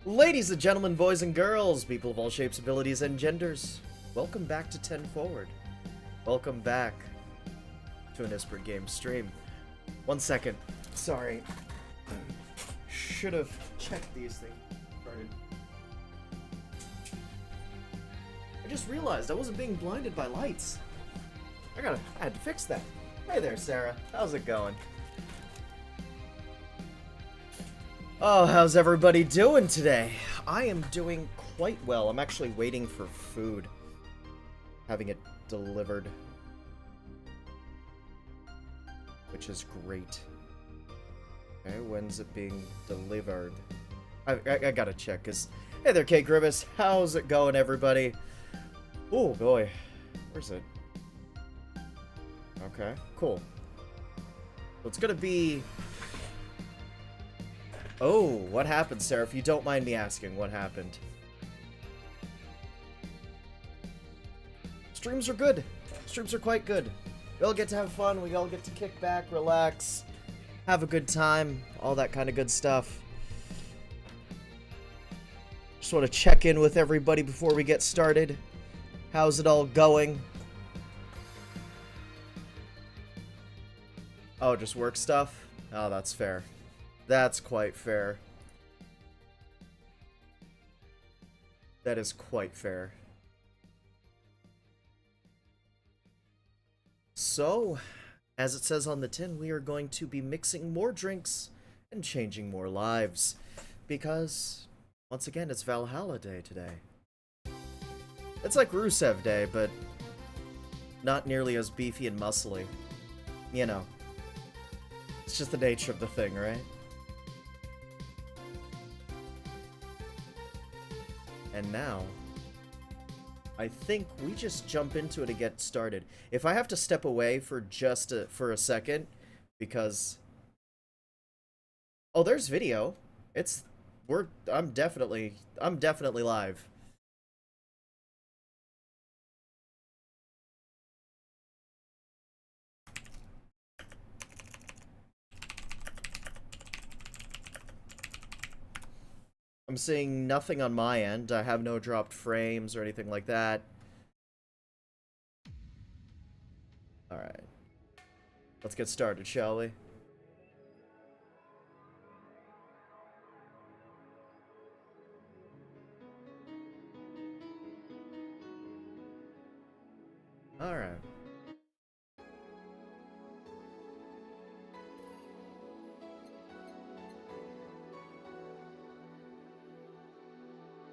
Ladies and gentlemen, boys and girls, people of all shapes, abilities, and genders, welcome back to 10 Forward. Welcome back to an Ysbryd game stream. 1 second. Sorry. Should have checked these things. I just realized I wasn't being blinded by lights. I had to fix that. Hey there, Sarah. How's it going? Oh, how's everybody doing today? I am doing quite well. I'm actually waiting for food. Having it delivered. Which is great. Okay, when's it being delivered? I gotta check, because... Hey there, Kate Grievous. How's it going, everybody? Oh, boy. Where's it? Okay, cool. So it's gonna be... Oh, what happened, Sarah? If you don't mind me asking, what happened? Streams are good. Streams are quite good. We all get to have fun. We all get to kick back, relax, have a good time, all that kind of good stuff. Just want to check in with everybody before we get started. How's it all going? Oh, just work stuff? Oh, that's fair. That's quite fair. That is quite fair. So, as it says on the tin, we are going to be mixing more drinks and changing more lives. Because, once again, it's Valhalla Day today. It's like Rusev Day, but not nearly as beefy and muscly. You know. It's just the nature of the thing, right? And now, I think we just jump into it and get started. If I have to step away for just for a second, because... Oh, there's video. I'm definitely live. I'm seeing nothing on my end. I have no dropped frames or anything like that. Alright. Let's get started, shall we? Alright.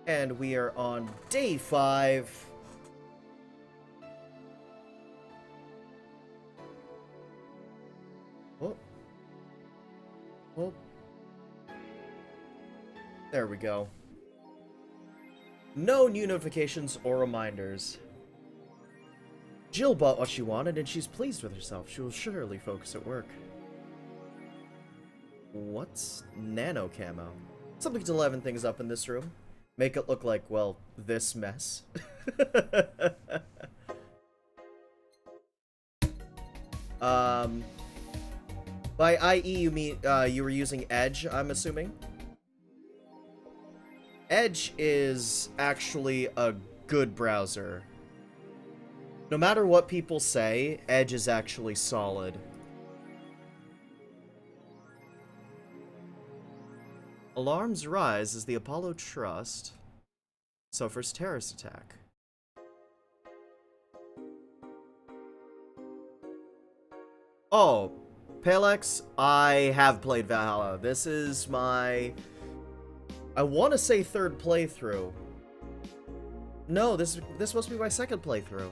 And we are on day 5. Oh. Oh. There we go. No new notifications or reminders. Jill bought what she wanted and she's pleased with herself. She will surely focus at work. What's nano camo? Something to liven things up in this room. Make it look like, well, this mess. By IE you mean, you were using Edge, I'm assuming? Edge is actually a good browser. No matter what people say, Edge is actually solid. Alarms rise as the Apollo Trust suffers terrorist attack. Oh, Palex, I have played Valhalla. This is my... I want to say 3rd playthrough. No, this must be my 2nd playthrough.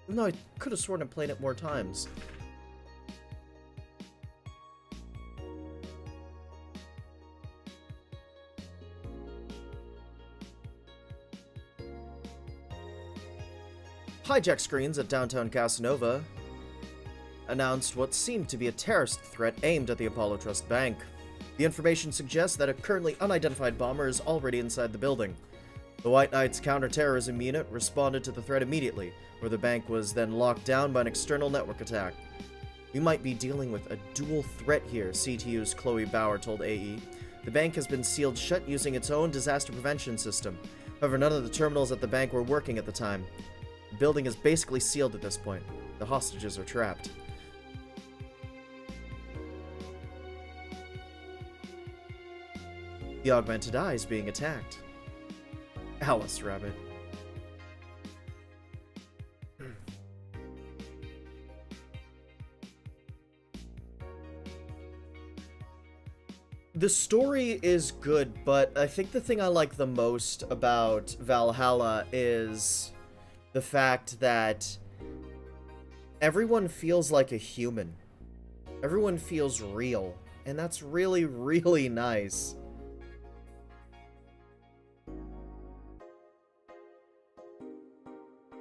No, I could have sworn I played it more times. Hijack screens at downtown Casanova announced what seemed to be a terrorist threat aimed at the Apollo Trust Bank. The information suggests that a currently unidentified bomber is already inside the building. The White Knights counterterrorism unit responded to the threat immediately, where the bank was then locked down by an external network attack. We might be dealing with a dual threat here, CTU's Chloe Bauer told AE. The bank has been sealed shut using its own disaster prevention system. However, none of the terminals at the bank were working at the time. The building is basically sealed at this point. The hostages are trapped. The augmented eye is being attacked. Alice Rabbit. The story is good, but I think the thing I like the most about Valhalla is the fact that everyone feels like a human. Everyone feels real, and that's really, really nice.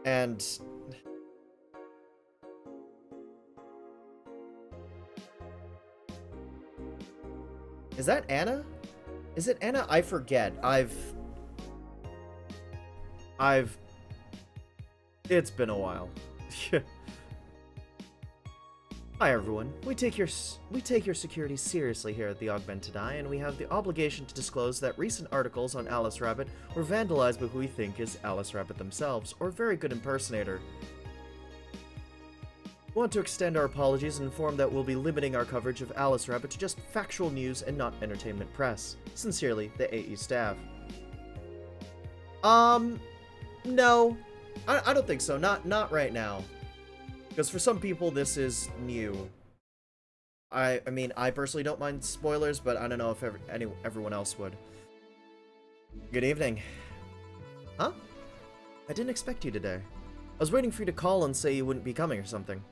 And is that Anna? Is it Anna? I forget. It's been a while. Hi everyone. We take your security seriously here at the Augmented Eye, and we have the obligation to disclose that recent articles on Alice Rabbit were vandalized by who we think is Alice Rabbit themselves, or a very good impersonator. We want to extend our apologies and inform that we'll be limiting our coverage of Alice Rabbit to just factual news and not entertainment press. Sincerely, the AE staff. No. I don't think so. Not right now. Because for some people, this is new. I mean, I personally don't mind spoilers, but I don't know if everyone else would. Good evening. Huh? I didn't expect you today. I was waiting for you to call and say you wouldn't be coming or something.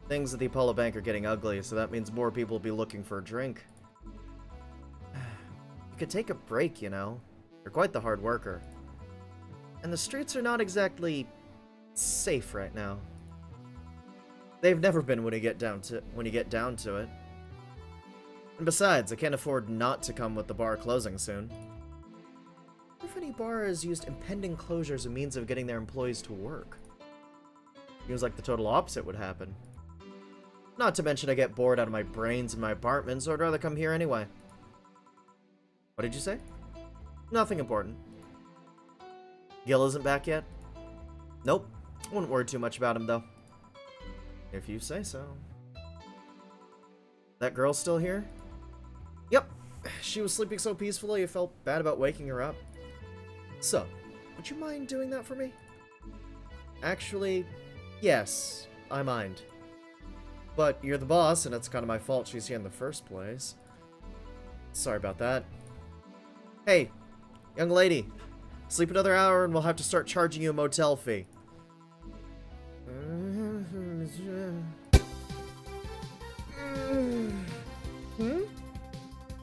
Things at the Apollo Bank are getting ugly, so that means more people will be looking for a drink. You could take a break, you know. You're quite the hard worker. And the streets are not exactly safe right now. They've never been when you get down to it. And besides, I can't afford not to come with the bar closing soon. What if any bar has used impending closure as a means of getting their employees to work? Seems like the total opposite would happen. Not to mention I get bored out of my brains in my apartment, so I'd rather come here anyway. What did you say? Nothing important. Gil isn't back yet? Nope. Wouldn't worry too much about him, though. If you say so. That girl still here? Yep. She was sleeping so peacefully, I felt bad about waking her up. So, would you mind doing that for me? Actually, yes, I mind. But you're the boss, and it's kind of my fault she's here in the first place. Sorry about that. Hey, young lady. Sleep another hour and we'll have to start charging you a motel fee.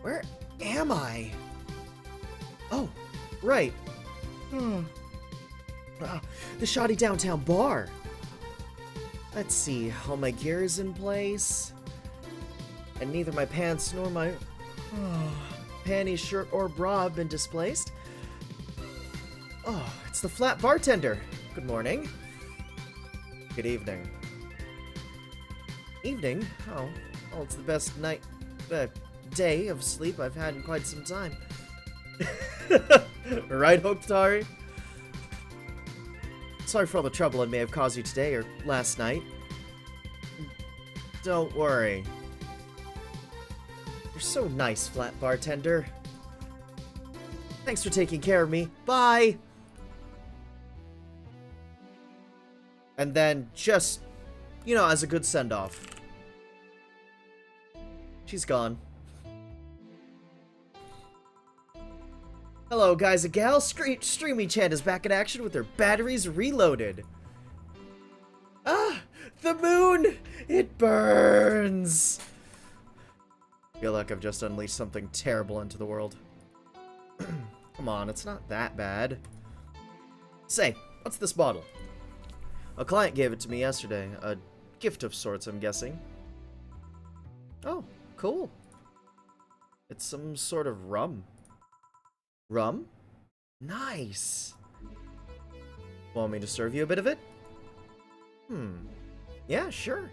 Where am I? Oh, right. The shoddy downtown bar. Let's see, all my gear is in place. And neither my pants nor my panties, shirt, or bra have been displaced. Oh, it's the flat bartender. Good morning. Good evening. Evening? Oh, well, it's the best day of sleep I've had in quite some time. Right, Hoktari? Sorry for all the trouble I may have caused you today or last night. Don't worry. You're so nice, flat bartender. Thanks for taking care of me. Bye! And then just, you know, as a good send-off. She's gone. Hello, guys and gals. Streamy Chan is back in action with her batteries reloaded. Ah! The moon! It burns! I feel like I've just unleashed something terrible into the world. Come on, it's not that bad. Say, what's this bottle? A client gave it to me yesterday. A gift of sorts, I'm guessing. Oh, cool. It's some sort of rum. Rum? Nice. Want me to serve you a bit of it? Yeah, sure.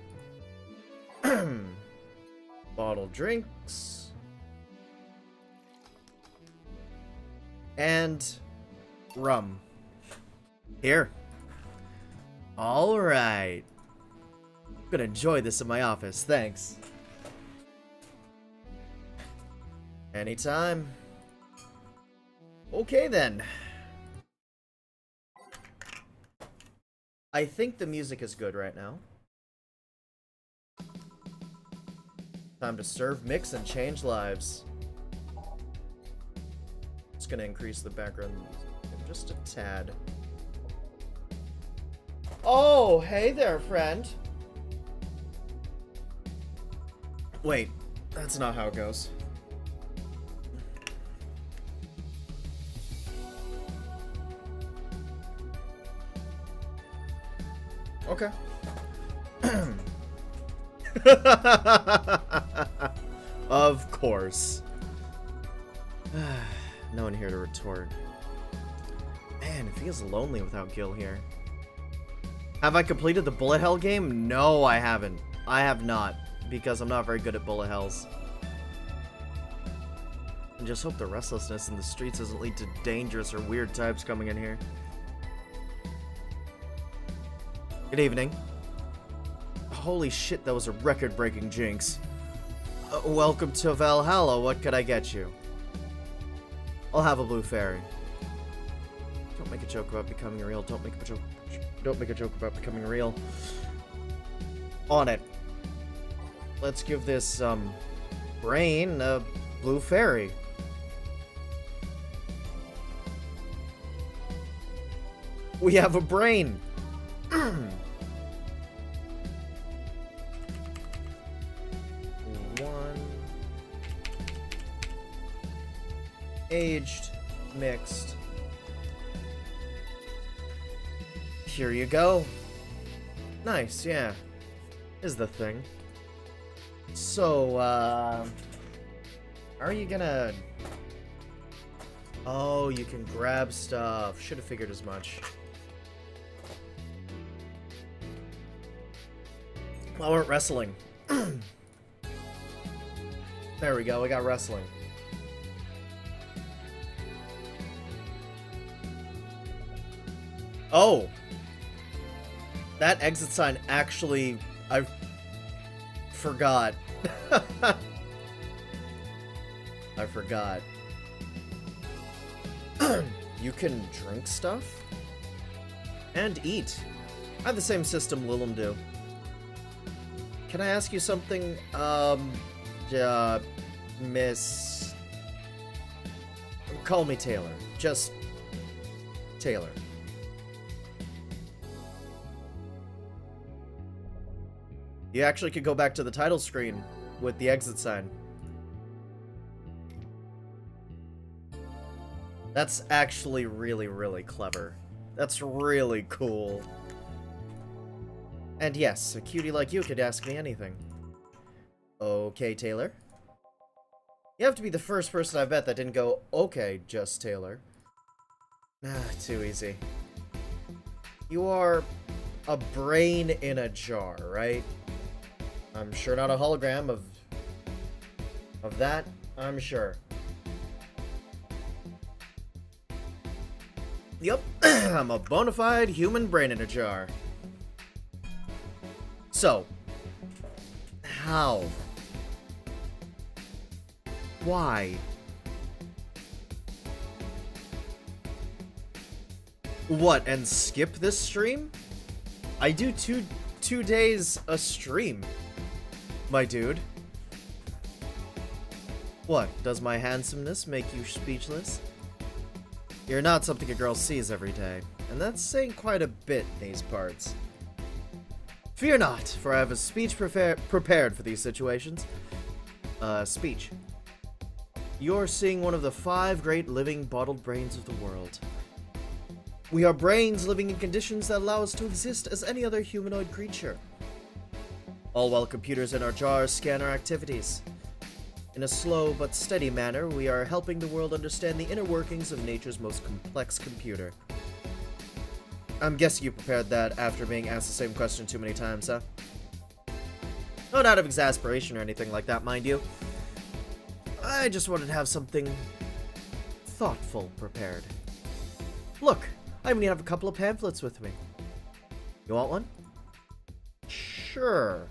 Bottle drinks. and rum. Here. Alright. I'm gonna enjoy this in my office, thanks. Anytime. Okay then. I think the music is good right now. Time to serve, mix, and change lives. Just gonna increase the background just a tad. Oh, hey there, friend. Wait, that's not how it goes. Okay. Of course. No one here to retort. Man, it feels lonely without Gil here. Have I completed the bullet hell game? No, I haven't. I have not, because I'm not very good at bullet hells. I just hope the restlessness in the streets doesn't lead to dangerous or weird types coming in here. Good evening. Holy shit, that was a record-breaking jinx. Welcome to Valhalla. What could I get you? I'll have a blue fairy. Don't make a joke about becoming real. Don't make a joke about becoming real. On it. Let's give this brain a blue fairy. We have a brain. One. Aged. Mixed. Here you go. Nice, yeah. Is the thing. So, are you gonna... Oh, you can grab stuff. Should have figured as much. Well, we're wrestling. There we go, we got wrestling. Oh! That exit sign actually... I forgot. I forgot. You can drink stuff? And eat. I have the same system Lilum do. Can I ask you something, Miss... Call me Taylor. Just... Taylor. You actually could go back to the title screen with the exit sign. That's actually really, really clever. That's really cool. And yes, a cutie like you could ask me anything. Okay, Taylor. You have to be the first person I bet that didn't go, okay, just Taylor. Too easy. You are a brain in a jar, right? I'm sure not a hologram of that, I'm sure. Yup, I'm a bona fide human brain in a jar. So, how? Why? What, and skip this stream? I do two days a stream, my dude. What, does my handsomeness make you speechless? You're not something a girl sees every day, and that's saying quite a bit in these parts. Fear not, for I have a speech prepared for these situations. Speech. You're seeing one of the 5 great living bottled brains of the world. We are brains living in conditions that allow us to exist as any other humanoid creature. All while computers in our jars scan our activities. In a slow but steady manner, we are helping the world understand the inner workings of nature's most complex computer. I'm guessing you prepared that after being asked the same question too many times, huh? Not out of exasperation or anything like that, mind you. I just wanted to have something thoughtful prepared. Look, I even have a couple of pamphlets with me. You want one? Sure.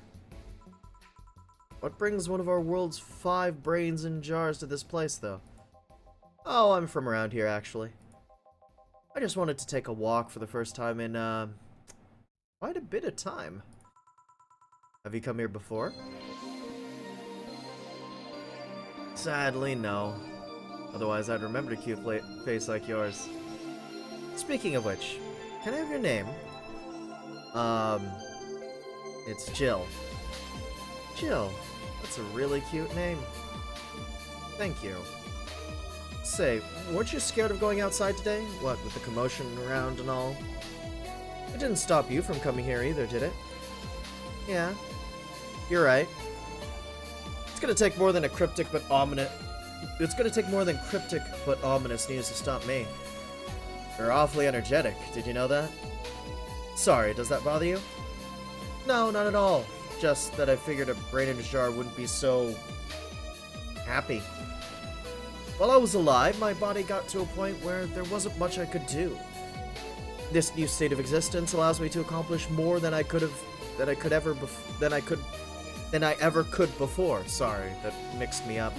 What brings one of our world's 5 brains in jars to this place, though? Oh, I'm from around here, actually. I just wanted to take a walk for the first time in, quite a bit of time. Have you come here before? Sadly, no. Otherwise, I'd remember a cute face like yours. Speaking of which, can I have your name? It's Jill. Jill. That's a really cute name. Thank you. Say, weren't you scared of going outside today? What, with the commotion around and all? It didn't stop you from coming here either, did it? Yeah. You're right. It's gonna take more than cryptic but ominous news to stop me. You're awfully energetic, did you know that? Sorry, does that bother you? No, not at all. Just that I figured a brain in a jar wouldn't be so... happy. While I was alive, my body got to a point where there wasn't much I could do. This new state of existence allows me to accomplish more than I ever could before. Sorry, that mixed me up.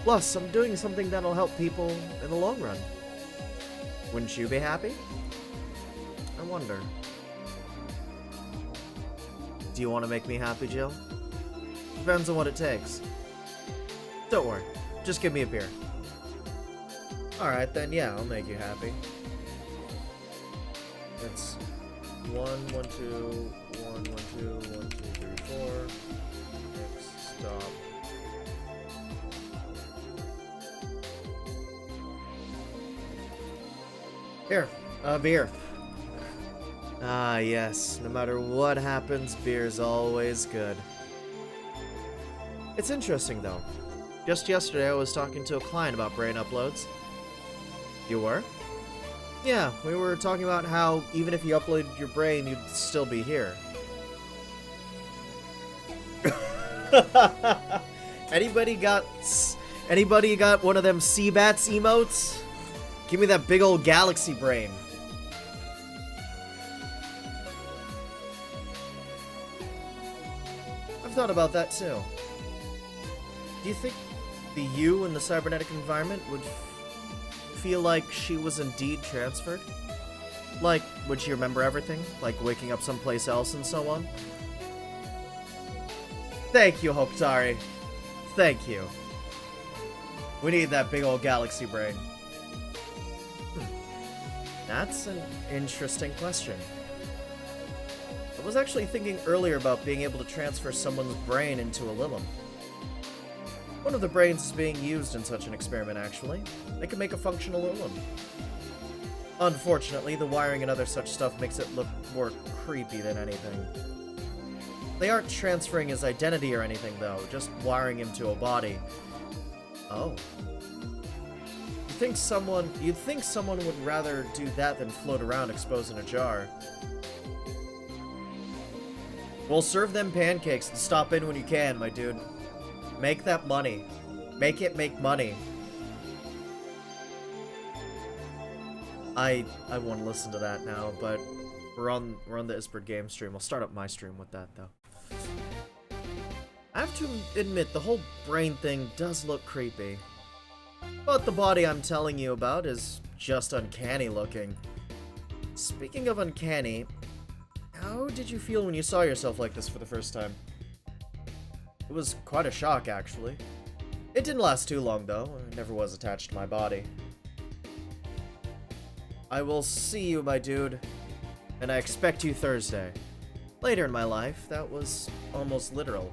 Plus, I'm doing something that'll help people in the long run. Wouldn't you be happy? I wonder. Do you want to make me happy, Jill? Depends on what it takes. Don't worry. Just give me a beer. Alright then, yeah, I'll make you happy. It's 1, 1, 2, 1, 1, 2, 1, 2, 3, 4. Next stop. Here, beer. Ah, yes. No matter what happens, beer's always good. It's interesting, though. Just yesterday, I was talking to a client about brain uploads. You were? Yeah, we were talking about how even if you uploaded your brain, you'd still be here. Anybody got one of them Seabats emotes? Give me that big old galaxy brain. I've thought about that too. Do you think the you in the cybernetic environment would feel like she was indeed transferred? Like, would she remember everything? Like waking up someplace else and so on? Thank you, Hoktari. Thank you. We need that big old galaxy brain. That's an interesting question. I was actually thinking earlier about being able to transfer someone's brain into a Lilum. One of the brains is being used in such an experiment, actually. They can make a functional Lilum. Unfortunately, the wiring and other such stuff makes it look more creepy than anything. They aren't transferring his identity or anything, though, just wiring him to a body. Oh. You'd think someone would rather do that than float around exposed in a jar. Well, serve them pancakes and stop in when you can, my dude. Make that money. Make it make money. I want to listen to that now, but we're on the Ysbryd game stream. I'll start up my stream with that though. I have to admit, the whole brain thing does look creepy. But the body I'm telling you about is just uncanny looking. Speaking of uncanny, how did you feel when you saw yourself like this for the first time? It was quite a shock, actually. It didn't last too long, though. I never was attached to my body. I will see you, my dude. And I expect you Thursday. Later in my life, that was almost literal.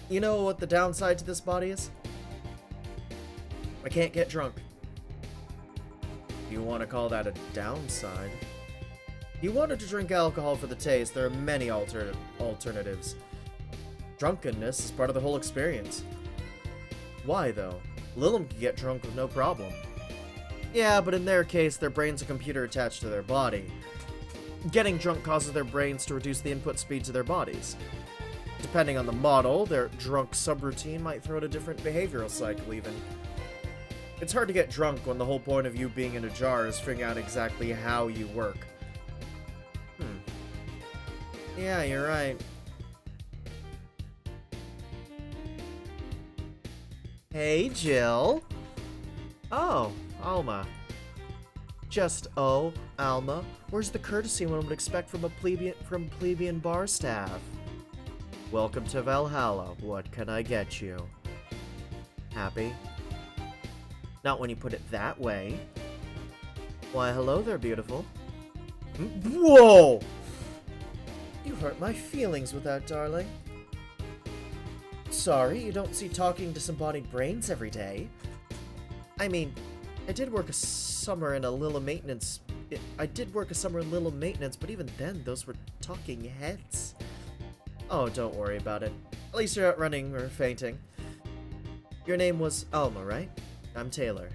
You know what the downside to this body is? I can't get drunk. You want to call that a downside? If you wanted to drink alcohol for the taste, there are many alternatives. Drunkenness is part of the whole experience. Why, though? Lilum can get drunk with no problem. Yeah, but in their case, their brain's a computer attached to their body. Getting drunk causes their brains to reduce the input speed to their bodies. Depending on the model, their drunk subroutine might throw out a different behavioral cycle even. It's hard to get drunk when the whole point of you being in a jar is figuring out exactly how you work. Yeah, you're right. Hey, Jill. Oh, Alma. Just, oh, Alma. Where's the courtesy one would expect from a plebeian bar staff? Welcome to Valhalla. What can I get you? Happy? Not when you put it that way. Why, hello there, beautiful. Whoa! You hurt my feelings with that, darling. Sorry, you don't see talking disembodied brains every day. I mean, I did work a summer in Lilla maintenance, but even then, those were talking heads. Oh, don't worry about it. At least you're not running or fainting. Your name was Alma, right? I'm Taylor.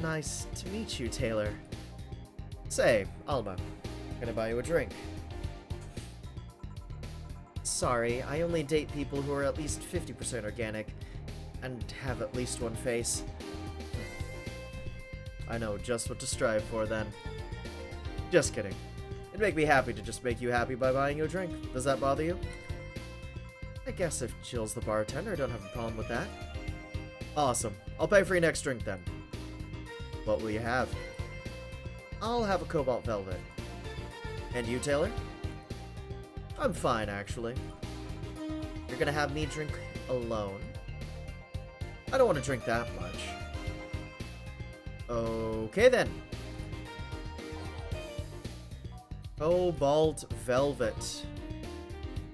Nice to meet you, Taylor. Say, Alma, can I buy you a drink? Sorry, I only date people who are at least 50% organic and have at least one face. I know just what to strive for then. Just kidding. It'd make me happy to just make you happy by buying you a drink. Does that bother you? I guess if Jill's the bartender, I don't have a problem with that. Awesome. I'll pay for your next drink then. What will you have? I'll have a Cobalt Velvet. And you, Taylor? I'm fine, actually. You're gonna have me drink alone? I don't want to drink that much. Okay, then. Cobalt Velvet.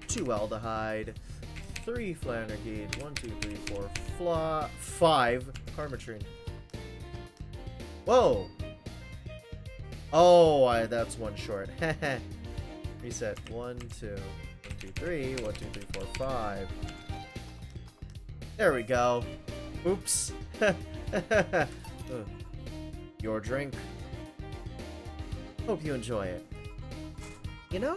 2 aldehyde. 3 flanergide. 1, 2, 3, 4. 5 carmatrine. Whoa! Oh, that's one short. Reset. 1, 2, 1, 2, 3. 1, 2, 3, 4, 5. There we go. Oops. Your drink. Hope you enjoy it. You know,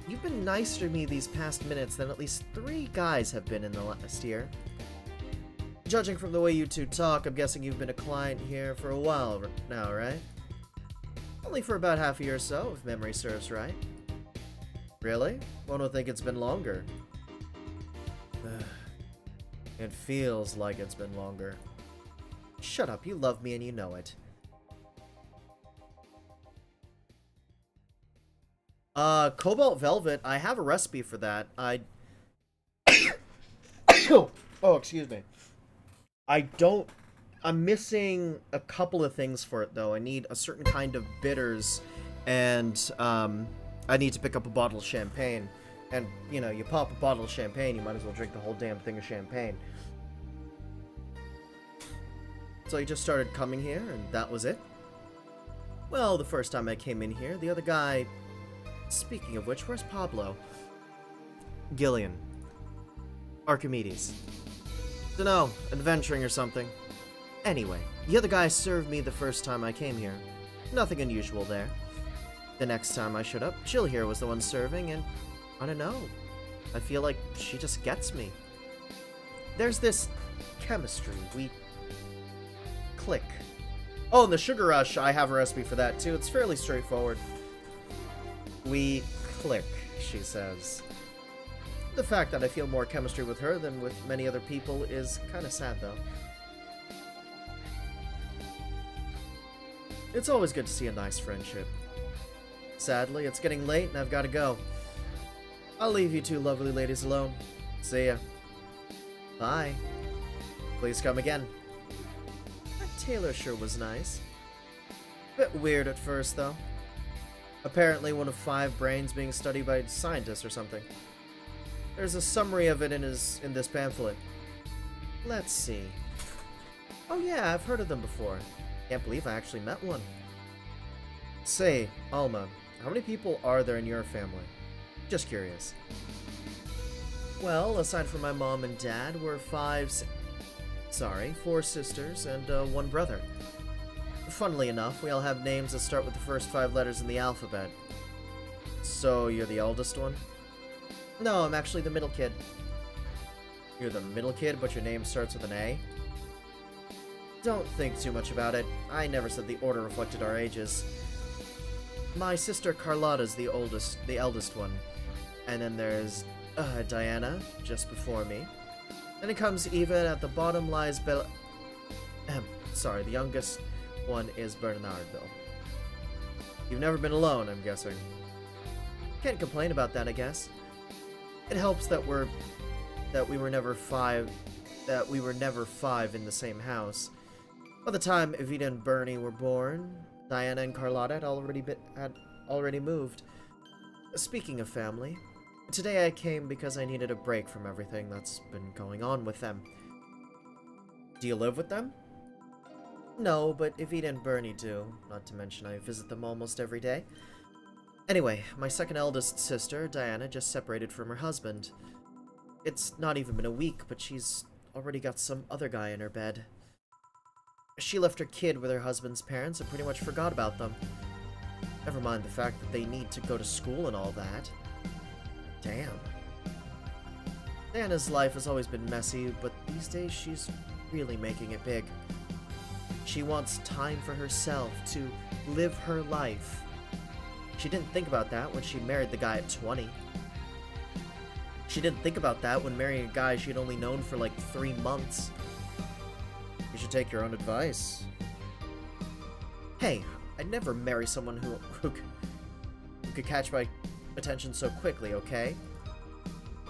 you've been nicer to me these past minutes than at least 3 guys have been in the last year. Judging from the way you two talk, I'm guessing you've been a client here for a while now, right? Only for about half a year or so, if memory serves right. Really? One would think it's been longer. It feels like it's been longer. Shut up, you love me and you know it. Cobalt Velvet, I have a recipe for that. Oh, excuse me. I'm missing a couple of things for it, though. I need a certain kind of bitters, and, I need to pick up a bottle of champagne. And, you know, you pop a bottle of champagne, you might as well drink the whole damn thing of champagne. So you just started coming here, and that was it? Well, the first time I came in here, the other guy... Speaking of which, where's Pablo? Gillian. Archimedes. Dunno, adventuring or something. Anyway, the other guy served me the first time I came here. Nothing unusual there. The next time I showed up, Jill here was the one serving, and I don't know. I feel like she just gets me. There's this chemistry. We click. Oh, and the sugar rush, I have a recipe for that too. It's fairly straightforward. We click, she says. The fact that I feel more chemistry with her than with many other people is kind of sad, though. It's always good to see a nice friendship. Sadly, it's getting late and I've got to go. I'll leave you two lovely ladies alone. See ya. Bye. Please come again. That Taylor sure was nice. Bit weird at first, though. Apparently one of 5 brains being studied by scientists or something. There's a summary of it in this pamphlet. Let's see. Oh yeah, I've heard of them before. Can't believe I actually met one. Say, Alma, how many people are there in your family? Just curious. Well, aside from my mom and dad, we're 4 sisters and 1 brother. Funnily enough, we all have names that start with the first 5 letters in the alphabet. So, you're the eldest one? No, I'm actually the middle kid. You're the middle kid, but your name starts with an A? Don't think too much about it. I never said the order reflected our ages. My sister Carlotta's the eldest one. And then there's Diana, just before me. Then it comes Eva, and at the bottom lies the youngest one is Bernardville. You've never been alone, I'm guessing. Can't complain about that, I guess. It helps that we were never five in the same house. By the time Evita and Bernie were born, Diana and Carlotta had already moved. Speaking of family, today I came because I needed a break from everything that's been going on with them. Do you live with them? No, but Evita and Bernie do. Not to mention I visit them almost every day. Anyway, my second eldest sister, Diana, just separated from her husband. It's not even been a week, but she's already got some other guy in her bed. She left her kid with her husband's parents and pretty much forgot about them. Never mind the fact that they need to go to school and all that. Damn. Diana's life has always been messy, but these days she's really making it big. She wants time for herself, to live her life. She didn't think about that when she married the guy at 20. She didn't think about that when marrying a guy she'd only known for like 3 months. You should take your own advice. Hey, I'd never marry someone who could catch my attention so quickly, okay?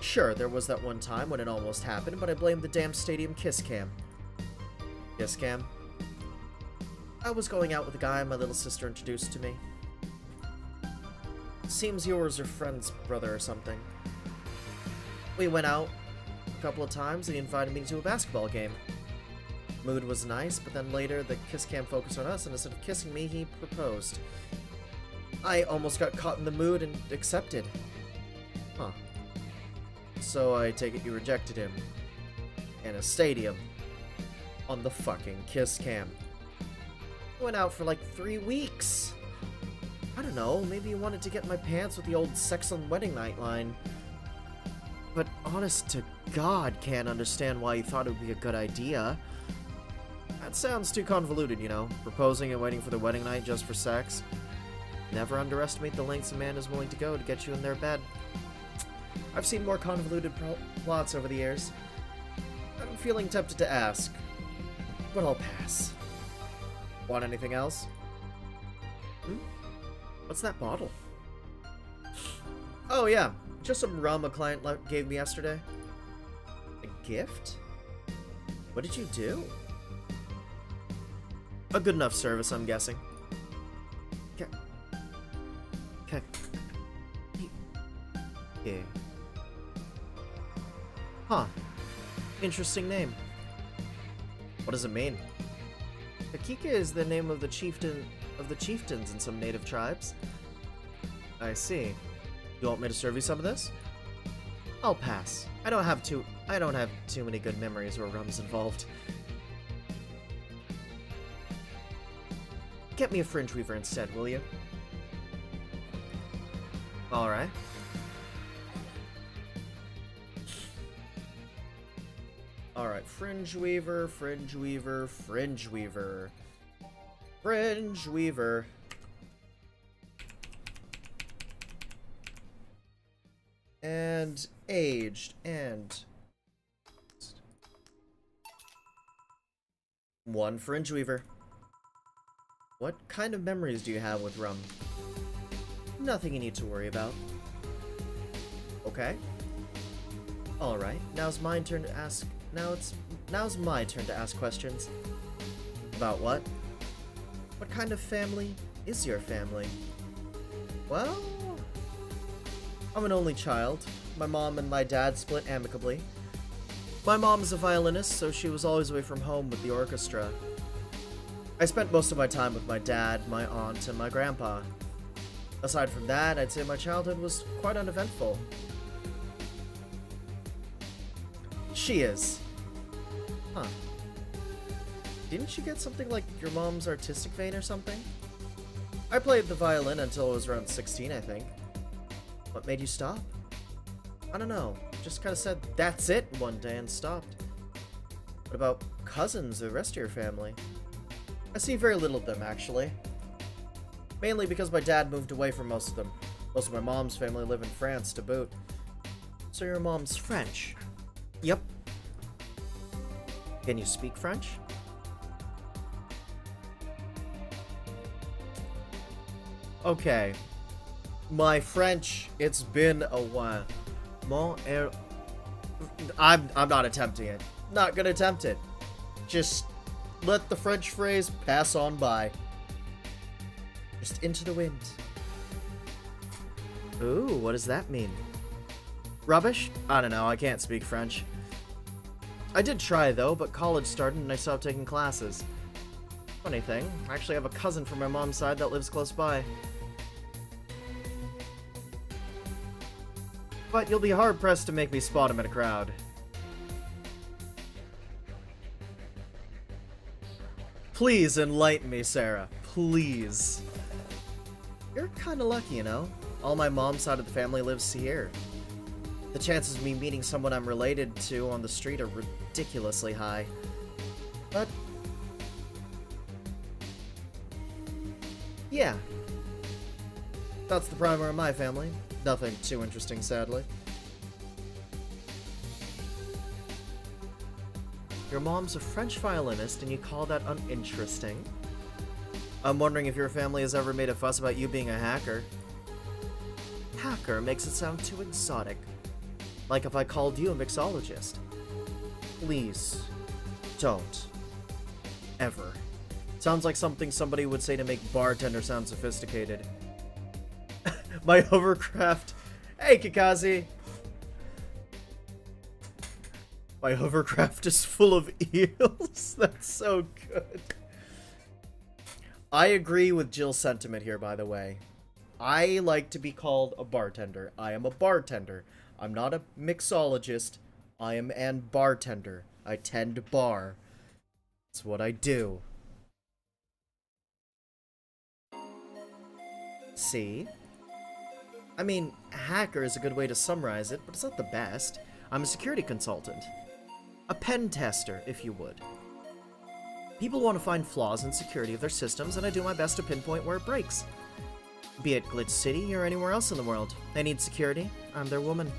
Sure, there was that one time when it almost happened, but I blame the damn stadium kiss cam. Kiss cam? I was going out with a guy my little sister introduced to me. Seems yours or friend's brother or something. We went out a couple of times and he invited me to a basketball game. Mood was nice, but then later the kiss cam focused on us and instead of kissing me, he proposed. I almost got caught in the mood and accepted. Huh. So I take it you rejected him. In a stadium. On the fucking kiss cam. We went out for like 3 weeks. I don't know, maybe he wanted to get in my pants with the old sex on wedding night line. But honest to God, can't understand why he thought it would be a good idea. That sounds too convoluted, you know, proposing and waiting for the wedding night just for sex. Never underestimate the lengths a man is willing to go to get you in their bed. I've seen more convoluted plots over the years. I'm feeling tempted to ask, but I'll pass. Want anything else? What's that bottle? Oh yeah, just some rum a client gave me yesterday. A gift? What did you do? A good enough service, I'm guessing. Okay. Yeah. Huh. Interesting name. What does it mean? Akika is the name of the chieftains in some native tribes. I see. You want me to serve you some of this? I'll pass. I don't have too many good memories where rum's involved. Get me a fringe weaver instead, will you? Alright. Alright, fringe weaver, fringe weaver, fringe weaver. Fringe weaver. And aged, and... 1 fringe weaver. What kind of memories do you have with rum? Nothing you need to worry about. Okay. Alright, now's my turn to ask questions. About what? What kind of family is your family? Well, I'm an only child. My mom and my dad split amicably. My mom is a violinist, so she was always away from home with the orchestra. I spent most of my time with my dad, my aunt, and my grandpa. Aside from that, I'd say my childhood was quite uneventful. She is. Huh. Didn't you get something like your mom's artistic vein or something? I played the violin until I was around 16, I think. What made you stop? I don't know. Just kind of said, that's it, one day and stopped. What about cousins or the rest of your family? I see very little of them, actually. Mainly because my dad moved away from most of them. Most of my mom's family live in France to boot. So your mom's French? Yep. Can you speak French? Okay. My French, it's been a while. I'm not attempting it. Not gonna attempt it. Just let the French phrase pass on by. Just into the wind. Ooh, what does that mean? Rubbish? I don't know, I can't speak French. I did try though, but college started and I stopped taking classes. Funny thing, I actually have a cousin from my mom's side that lives close by. But you'll be hard-pressed to make me spot him in a crowd. Please enlighten me, Sarah. Please. You're kinda lucky, you know? All my mom's side of the family lives here. The chances of me meeting someone I'm related to on the street are ridiculously high. But... yeah. That's the primer of my family. Nothing too interesting, sadly. Your mom's a French violinist, and you call that uninteresting? I'm wondering if your family has ever made a fuss about you being a hacker. Hacker makes it sound too exotic. Like if I called you a mixologist. Please, don't. Ever. Sounds like something somebody would say to make bartender sound sophisticated. My hovercraft... Hey, Kikazi! My hovercraft is full of eels? That's so good. I agree with Jill's sentiment here, by the way. I like to be called a bartender. I am a bartender. I'm not a mixologist. I am an bartender. I tend bar. That's what I do. See? I mean, hacker is a good way to summarize it, but it's not the best. I'm a security consultant. A pen tester, if you would. People want to find flaws in security of their systems, and I do my best to pinpoint where it breaks. Be it Glitch City or anywhere else in the world. They need security. I'm their woman.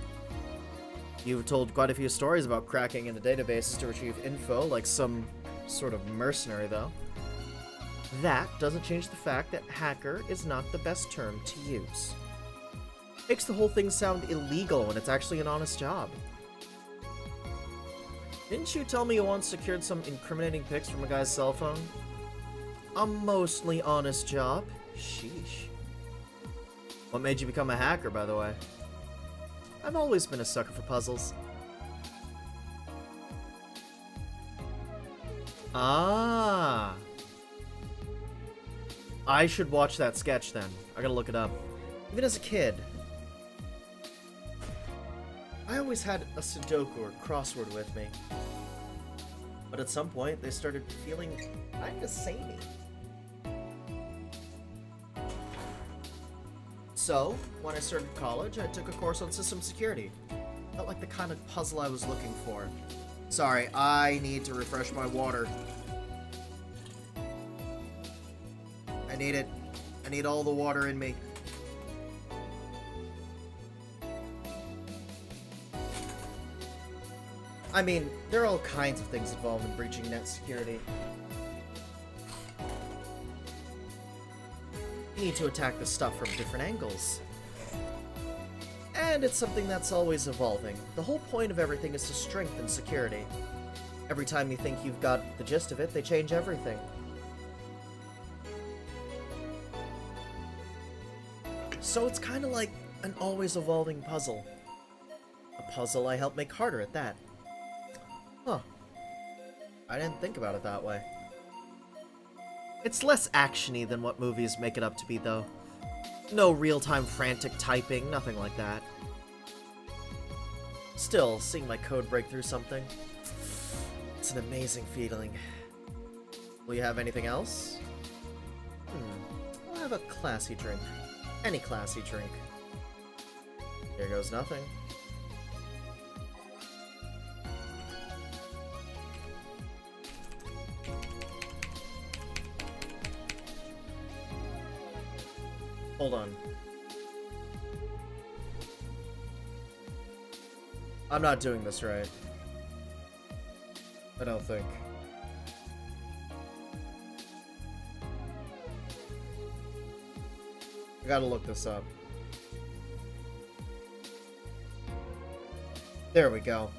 You've told quite a few stories about cracking into databases to retrieve info, like some sort of mercenary, though. That doesn't change the fact that hacker is not the best term to use. Makes the whole thing sound illegal when it's actually an honest job. Didn't you tell me you once secured some incriminating pics from a guy's cell phone? A mostly honest job. Sheesh. What made you become a hacker, by the way? I've always been a sucker for puzzles. Ah. I should watch that sketch then. I gotta look it up. Even as a kid, I always had a Sudoku or crossword with me. But at some point, they started feeling kinda samey. So, when I started college, I took a course on system security. Felt like the kind of puzzle I was looking for. Sorry, I need to refresh my water. I need it. I need all the water in me. I mean, there are all kinds of things involved in breaching net security. You need to attack the stuff from different angles. And it's something that's always evolving. The whole point of everything is to strengthen security. Every time you think you've got the gist of it, they change everything. So it's kind of like an always evolving puzzle. A puzzle I help make harder at that. Huh. I didn't think about it that way. It's less actiony than what movies make it up to be, though. No real-time frantic typing, nothing like that. Still, seeing my code break through something, it's an amazing feeling. Will you have anything else? I'll have a classy drink. Any classy drink. Here goes nothing. Hold on. I'm not doing this right. I don't think. I gotta look this up. There we go.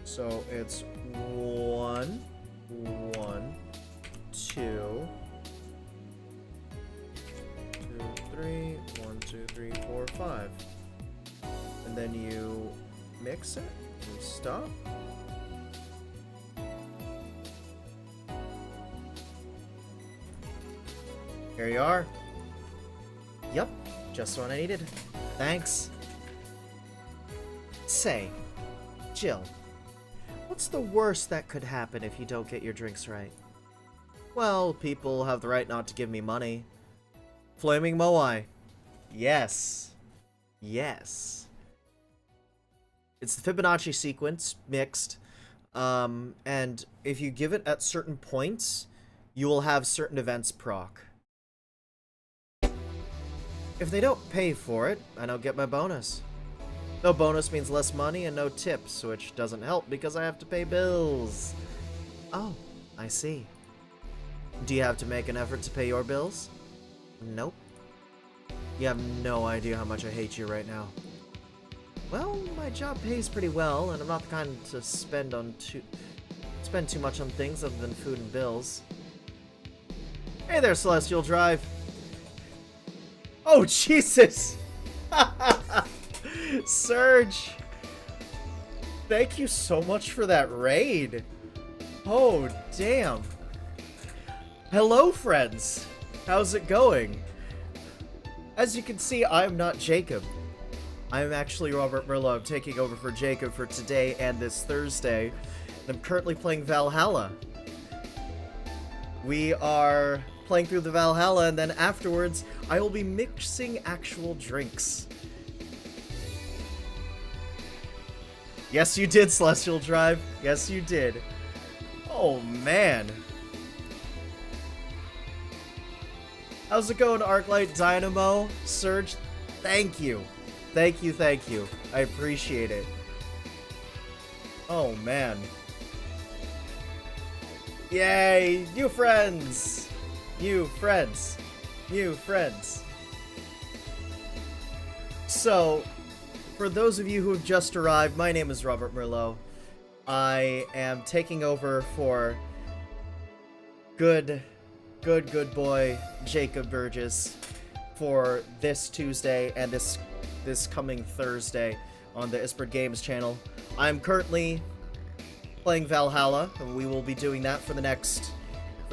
So it's 1, 1, 2, 2, 3, 1, 2, 3, 4, 5. And then you mix it, you stop. Here you are. Yep, just what I needed. Thanks. Say, Jill, what's the worst that could happen if you don't get your drinks right? Well, people have the right not to give me money. Flaming Moai. Yes. Yes. It's the Fibonacci sequence, mixed. And if you give it at certain points, you will have certain events proc. If they don't pay for it, I don't get my bonus. No bonus means less money and no tips, which doesn't help because I have to pay bills. Oh, I see. Do you have to make an effort to pay your bills? Nope. You have no idea how much I hate you right now. Well, my job pays pretty well, and I'm not the kind to spend too much on things other than food and bills. Hey there, Celestial Drive. Oh, Jesus! Surge! Thank you so much for that raid. Oh, damn. Hello, friends. How's it going? As you can see, I'm not Jacob. I'm actually Robert Merlow. I'm taking over for Jacob for today and this Thursday. And I'm currently playing Valhalla. We are playing through the Valhalla, and then afterwards, I will be mixing actual drinks. Yes, you did, Celestial Drive. Yes, you did. Oh, man. How's it going, Arclight Dynamo? Surge, thank you. Thank you, thank you. I appreciate it. Oh, man. Yay! New friends! New friends. New friends. So, for those of you who have just arrived, my name is Robert Merlow. I am taking over for good boy Jacob Burgess for this Tuesday and this coming Thursday on the Ysbryd Games channel. I'm currently playing Valhalla, and we will be doing that for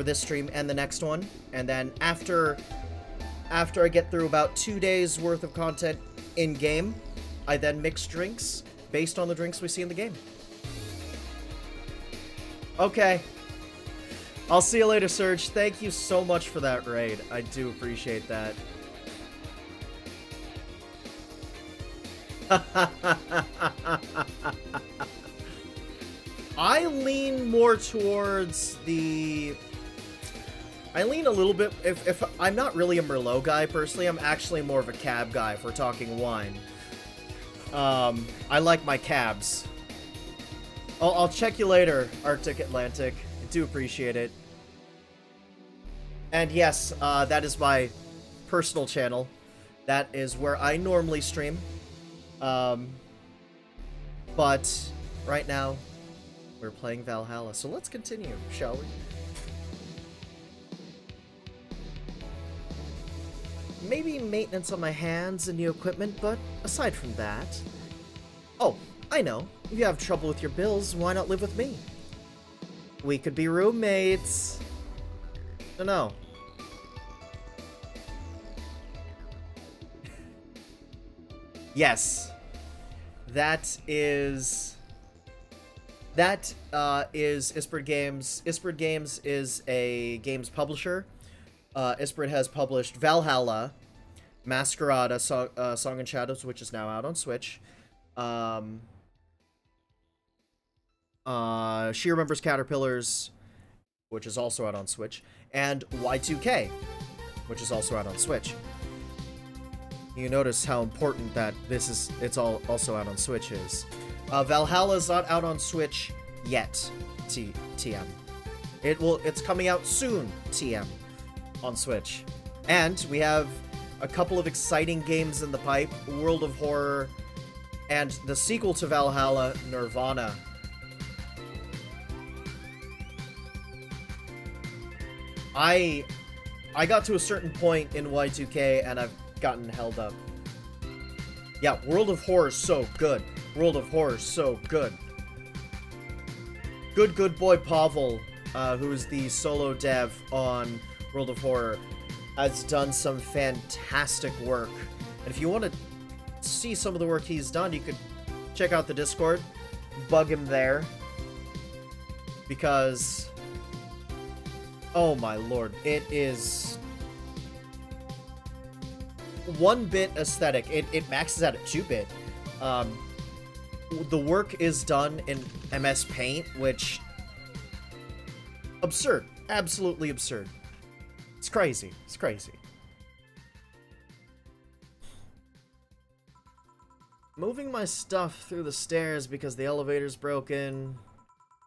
this stream and the next one. And then after I get through about 2 days worth of content in game, I then mix drinks based on the drinks we see in the game. Okay. I'll see you later, Surge. Thank you so much for that raid. I do appreciate that. I lean more towards the... I lean a little bit... If I'm not really a Merlot guy, personally. I'm actually more of a cab guy if we're talking wine. I like my cabs. I'll check you later, Arctic Atlantic. I do appreciate it. And yes, that is my personal channel. That is where I normally stream. But right now, we're playing Valhalla. So let's continue, shall we? Maybe maintenance on my hands and new equipment, but aside from that... Oh, I know. If you have trouble with your bills, why not live with me? We could be roommates. No. Yes. That is Ysbryd Games. Ysbryd Games is a games publisher. Ysbryd has published Valhalla, Masquerada, Song and Shadows, which is now out on Switch. She Remembers Caterpillars, which is also out on Switch, and Y2K, which is also out on Switch. You notice how important that it's all also out on Switch is. Valhalla's not out on Switch yet, TM. It's coming out soon, TM, on Switch. And we have a couple of exciting games in the pipe, World of Horror, and the sequel to Valhalla, Nirvana. I got to a certain point in Y2K and I've gotten held up. Yeah, World of Horror is so good. World of Horror is so good. Good boy Pavel, who is the solo dev on World of Horror, has done some fantastic work. And if you want to see some of the work he's done, you could check out the Discord, bug him there, because, oh my lord, it is 1-bit aesthetic. It maxes out at 2-bit. The work is done in MS Paint, which, absurd, absolutely absurd. It's crazy. It's crazy. Moving my stuff through the stairs because the elevator's broken.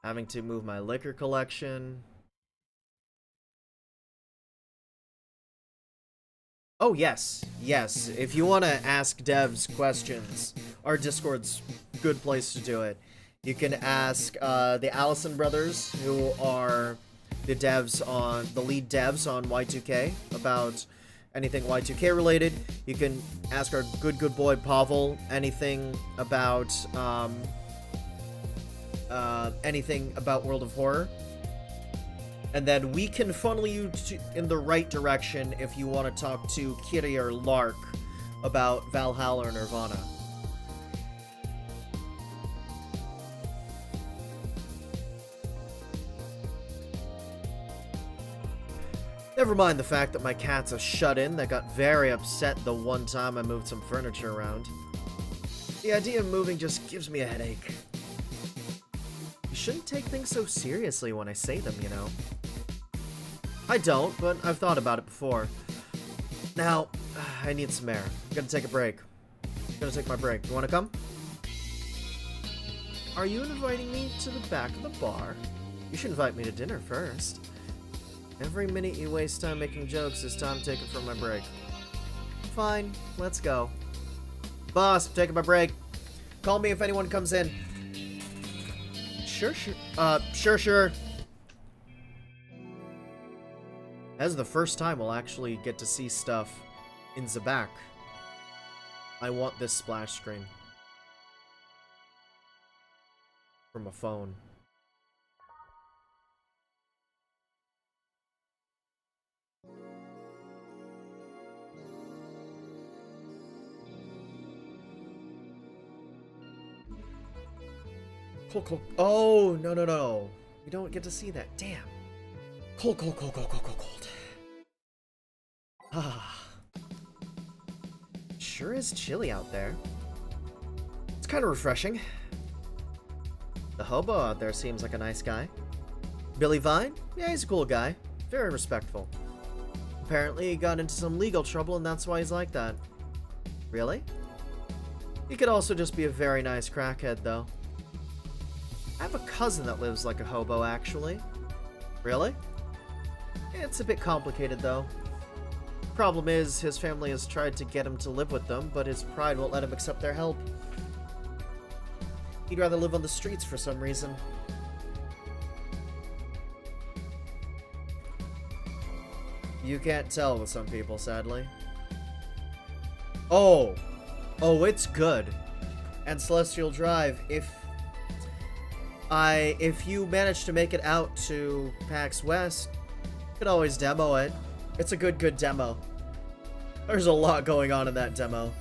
Having to move my liquor collection. Oh, yes. Yes. If you want to ask devs questions, our Discord's a good place to do it. You can ask the Allison brothers, who are the lead devs on Y2K, about anything Y2K related. You can ask our good boy Pavel anything about World of Horror. And then we can funnel you in the right direction if you want to talk to Kitty or Lark about Valhalla or Nirvana. Never mind the fact that my cat's a shut-in that got very upset the one time I moved some furniture around. The idea of moving just gives me a headache. You shouldn't take things so seriously when I say them, you know. I don't, but I've thought about it before. Now, I need some air. I'm gonna take a break. I'm gonna take my break. You wanna come? Are you inviting me to the back of the bar? You should invite me to dinner first. Every minute you waste time making jokes is time taken from my break. Fine, let's go. Boss, I'm taking my break. Call me if anyone comes in. Sure. Sure. That's the first time we'll actually get to see stuff in the back. I want this splash screen. From a phone. Cold. Oh, no. We don't get to see that. Damn. Cold. Ah. Sure is chilly out there. It's kind of refreshing. The hobo out there seems like a nice guy. Billy Vine? Yeah, he's a cool guy. Very respectful. Apparently he got into some legal trouble and that's why he's like that. Really? He could also just be a very nice crackhead, though. I have a cousin that lives like a hobo, actually. Really? It's a bit complicated, though. Problem is, his family has tried to get him to live with them, but his pride won't let him accept their help. He'd rather live on the streets for some reason. You can't tell with some people, sadly. Oh, it's good. And Celestial Drive, if you manage to make it out to PAX West, you could always demo it. It's a good demo. There's a lot going on in that demo.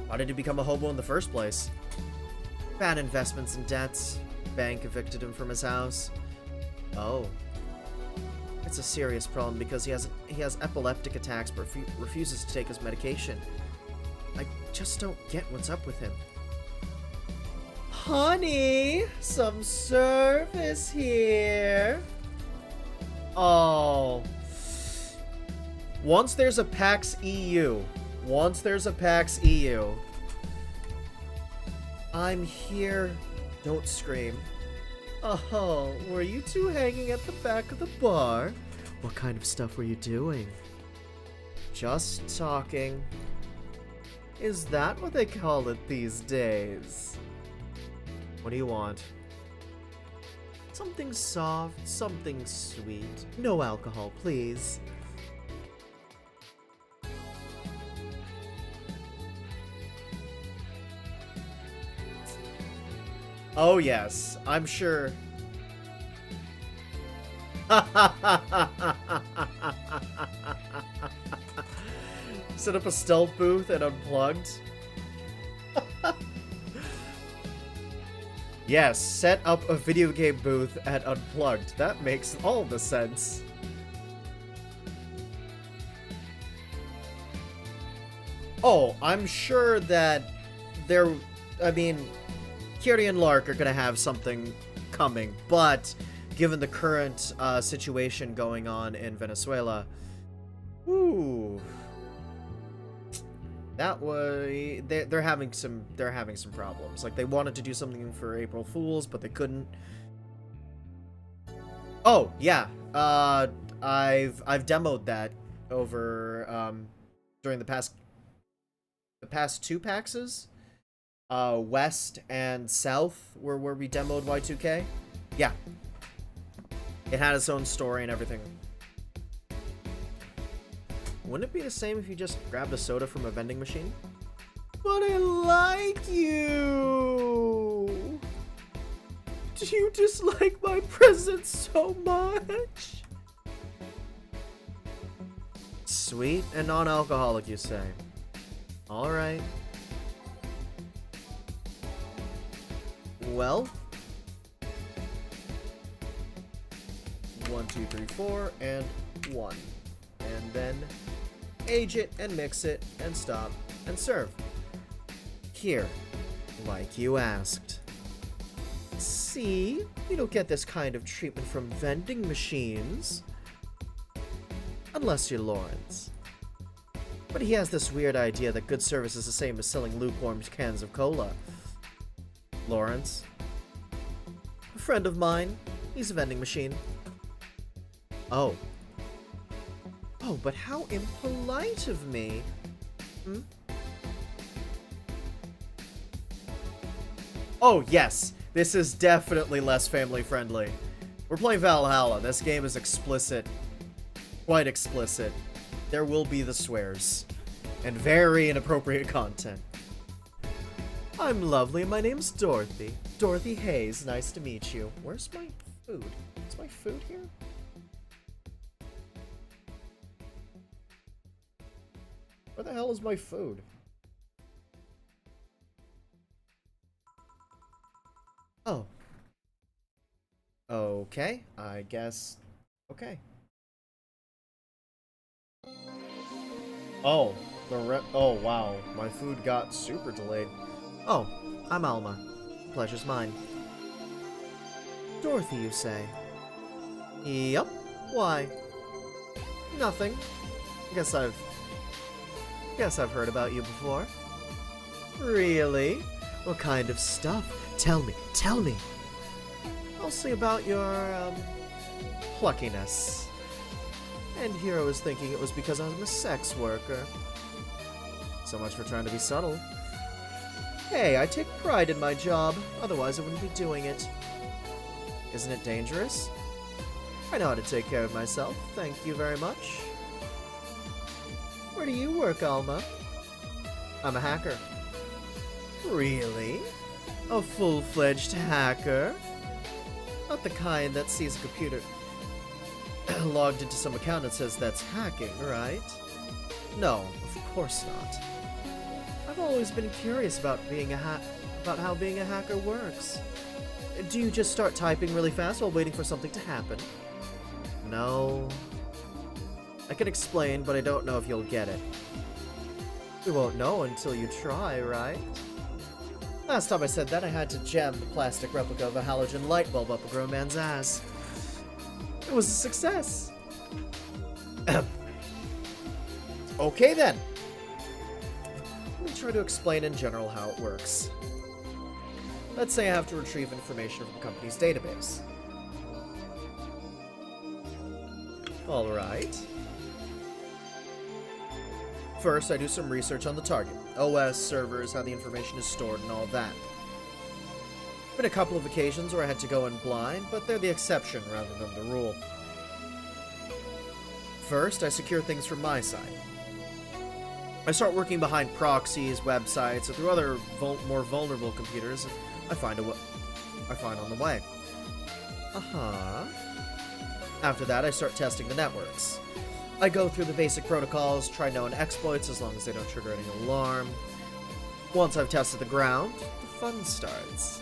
Why did he become a hobo in the first place? Bad investments and debts. Bank evicted him from his house. Oh. It's a serious problem because he has epileptic attacks but refuses to take his medication. I just don't get what's up with him. Honey, some service here. Oh. Once there's a PAX EU. Once there's a PAX EU. I'm here. Don't scream. Oh, were you two hanging at the back of the bar? What kind of stuff were you doing? Just talking. Is that what they call it these days? What do you want? Something soft, something sweet. No alcohol, please. Oh yes, I'm sure. Set up a stealth booth at Unplugged. Yes, set up a video game booth at Unplugged. That makes all the sense. Oh, I'm sure that I mean, Kiri and Lark are gonna have something coming, but given the current situation going on in Venezuela, ooh, that was they're having some problems. Like, they wanted to do something for April Fools, but they couldn't. Oh yeah, I've demoed that over during the past two PAXs. West and South were where we demoed Y2K. Yeah. It had its own story and everything. Wouldn't it be the same if you just grabbed a soda from a vending machine? But I like you! Do you dislike my presence so much? Sweet and non-alcoholic, you say? Alright. Well, 1, 2, 3, 4, and 1. And then age it and mix it and stop and serve. Here, like you asked. See, you don't get this kind of treatment from vending machines. Unless you're Lawrence. But he has this weird idea that good service is the same as selling lukewarm cans of cola. Lawrence. A friend of mine. He's a vending machine. Oh. Oh, but how impolite of me. Hmm? Oh, yes. This is definitely less family friendly. We're playing Valhalla. This game is explicit. Quite explicit. There will be the swears. And very inappropriate content. I'm lovely. My name's Dorothy. Dorothy Hayes. Nice to meet you. Where's my food? Is my food here? Where the hell is my food? Oh. Okay. I guess. Okay. Oh. Oh, wow. My food got super delayed. Oh, I'm Alma. Pleasure's mine. Dorothy, you say? Yup. Why? Nothing. Guess I've heard about you before. Really? What kind of stuff? Tell me. Mostly about your, pluckiness. And here I was thinking it was because I'm a sex worker. So much for trying to be subtle. Hey, I take pride in my job, otherwise I wouldn't be doing it. Isn't it dangerous? I know how to take care of myself, thank you very much. Where do you work, Alma? I'm a hacker. Really? A full-fledged hacker? Not the kind that sees a computer logged into some account and says that's hacking, right? No, of course not. I've always been curious about how being a hacker works. Do you just start typing really fast while waiting for something to happen? No. I can explain, but I don't know if you'll get it. We won't know until you try, right? Last time I said that, I had to jam the plastic replica of a halogen light bulb up a grown man's ass. It was a success. Okay then. Let me try to explain in general how it works. Let's say I have to retrieve information from the company's database. Alright. First, I do some research on the target. OS, servers, how the information is stored, and all that. Been a couple of occasions where I had to go in blind, but they're the exception rather than the rule. First, I secure things from my side. I start working behind proxies, websites, or through other more vulnerable computers I find on the way. After that, I start testing the networks. I go through the basic protocols, try known exploits as long as they don't trigger any alarm. Once I've tested the ground, the fun starts.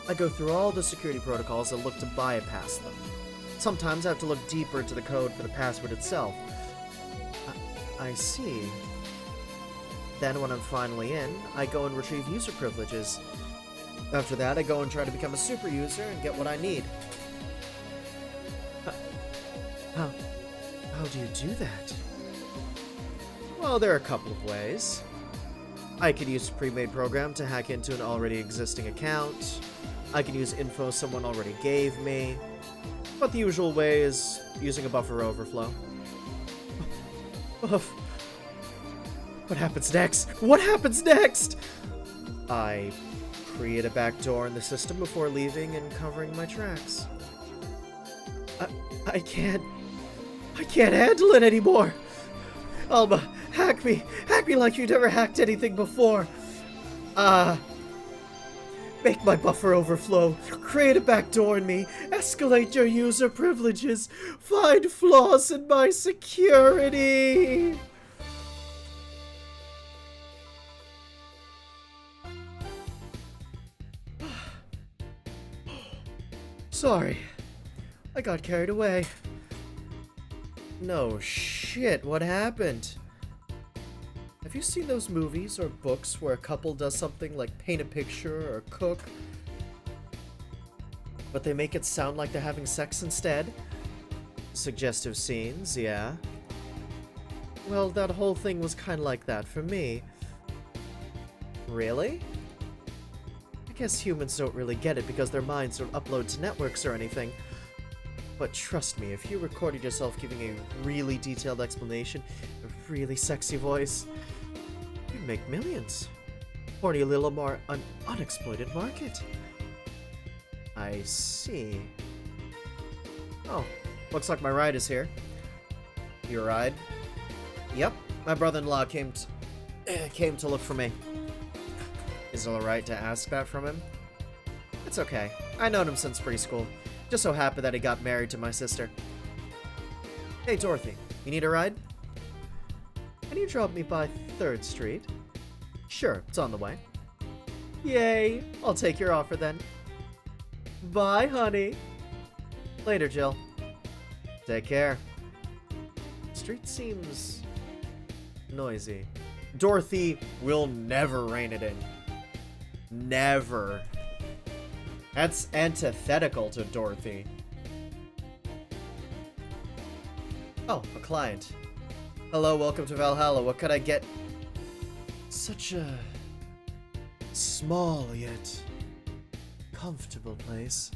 I go through all the security protocols and look to bypass them. Sometimes I have to look deeper into the code for the password itself. I see. Then when I'm finally in, I go and retrieve user privileges. After that, I go and try to become a super user and get what I need. How do you do that? Well, there are a couple of ways. I could use a pre-made program to hack into an already existing account. I can use info someone already gave me. But the usual way is using a buffer overflow. What happens next? What happens next? I create a backdoor in the system before leaving and covering my tracks. I can't handle it anymore. Alma, hack me like you'd never hacked anything before. Make my buffer overflow, create a backdoor in me, escalate your user privileges, find flaws in my security. Sorry, I got carried away. No shit, what happened? Have you seen those movies or books where a couple does something like paint a picture or cook, but they make it sound like they're having sex instead? Suggestive scenes, yeah. Well, that whole thing was kind of like that for me. Really? I guess humans don't really get it because their minds don't upload to networks or anything. But trust me, if you recorded yourself giving a really detailed explanation, a really sexy voice, you'd make millions. Horny little more unexploited market. I see. Oh, looks like my ride is here. Your ride? Yep, my brother-in-law came to look for me. Is it alright to ask that from him? It's okay. I known him since preschool. Just so happened that he got married to my sister. Hey Dorothy, you need a ride? Can you drop me by 3rd Street? Sure, it's on the way. Yay! I'll take your offer then. Bye, honey. Later, Jill. Take care. Street seems noisy. Dorothy will never rein it in. Never. That's antithetical to Dorothy. Oh, a client. Hello, welcome to Valhalla. What could I get? Such a small yet comfortable place.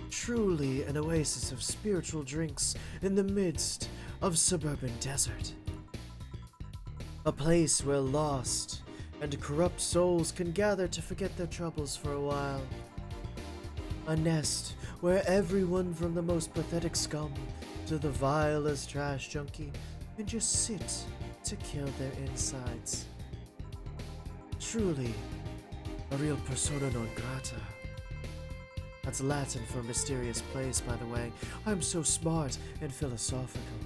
Truly an oasis of spiritual drinks in the midst of suburban desert. A place where lost and corrupt souls can gather to forget their troubles for a while. A nest where everyone from the most pathetic scum to the vilest trash junkie can just sit to kill their insides. Truly, a real persona non grata. That's Latin for mysterious place, by the way. I'm so smart and philosophical.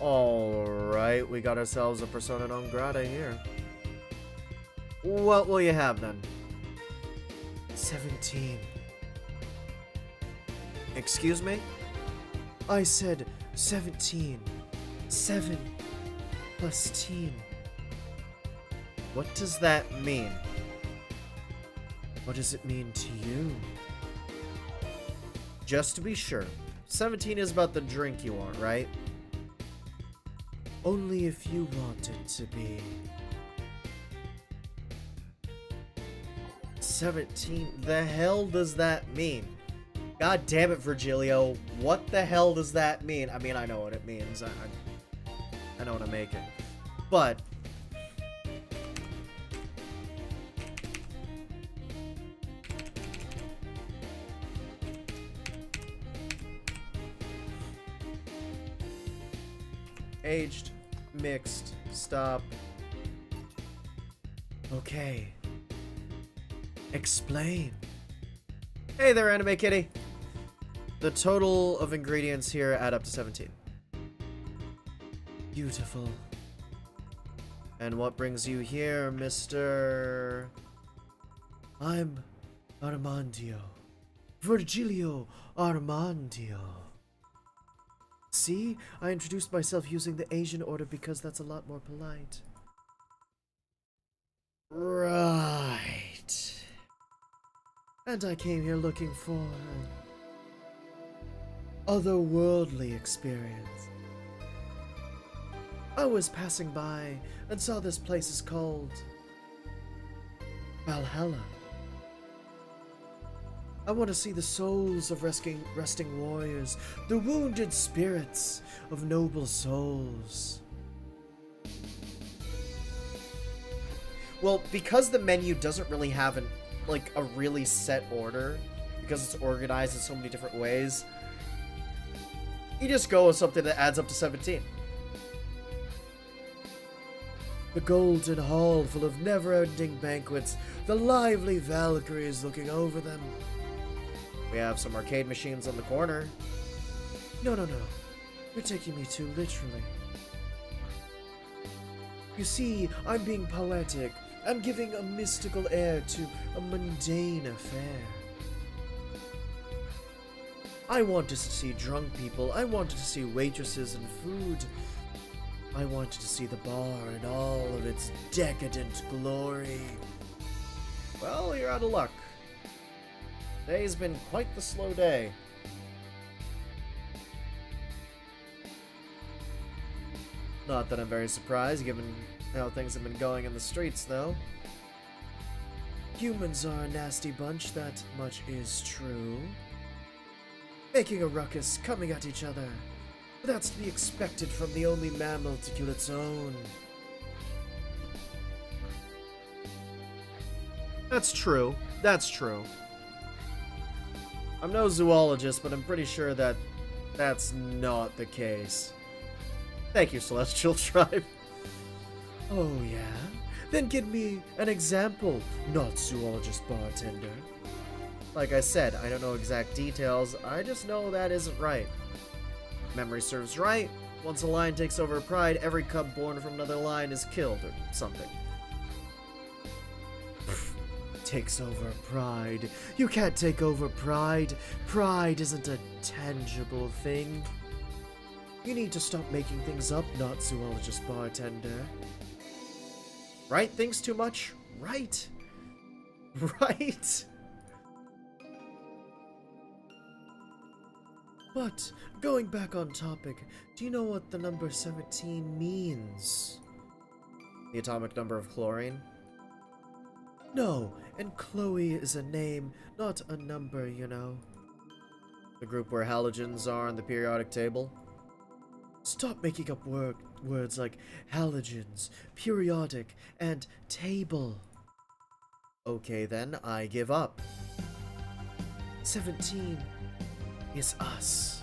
Alright, we got ourselves a persona non grata here. What will you have then? 17. Excuse me? I said 17. 7 plus teen. What does that mean? What does it mean to you? Just to be sure, 17 is about the drink you want, right? Only if you want it to be. 17? The hell does that mean? God damn it, Virgilio. What the hell does that mean? I mean, I know what it means. I know what I'm making. But aged, mixed, stop. Okay. Explain. Hey there, Anime Kitty. The total of ingredients here add up to 17. Beautiful. And what brings you here, Mr. I'm Armandio. Virgilio Armandio. See? I introduced myself using the Asian order because that's a lot more polite. Right. And I came here looking for an otherworldly experience. I was passing by and saw this place is called Valhalla. I want to see the souls of resting warriors, the wounded spirits of noble souls. Well, because the menu doesn't really have a really set order, because it's organized in so many different ways, you just go with something that adds up to 17. The golden hall full of never-ending banquets, the lively Valkyries looking over them. We have some arcade machines on the corner. No. You're taking me too literally. You see, I'm being poetic. I'm giving a mystical air to a mundane affair. I wanted to see drunk people. I wanted to see waitresses and food. I wanted to see the bar in all of its decadent glory. Well, you're out of luck. Today's been quite the slow day. Not that I'm very surprised, given how things have been going in the streets, though. Humans are a nasty bunch, that much is true. Making a ruckus, coming at each other. But that's to be expected from the only mammal to kill its own. That's true. That's true. I'm no zoologist, but I'm pretty sure that that's not the case. Thank you, Celestial Tribe. Oh, yeah? Then give me an example, not zoologist bartender. Like I said, I don't know exact details, I just know that isn't right. Memory serves right, once a lion takes over a pride, every cub born from another lion is killed, or something. Takes over pride. You can't take over pride. Pride isn't a tangible thing. You need to stop making things up, not zoologist bartender. Right things too much? Right. Right. But, going back on topic, do you know what the number 17 means? The atomic number of chlorine? No, and Chloe is a name, not a number, you know. The group where halogens are on the periodic table? Stop making up words like halogens, periodic, and table. Okay then, I give up. 17 is us.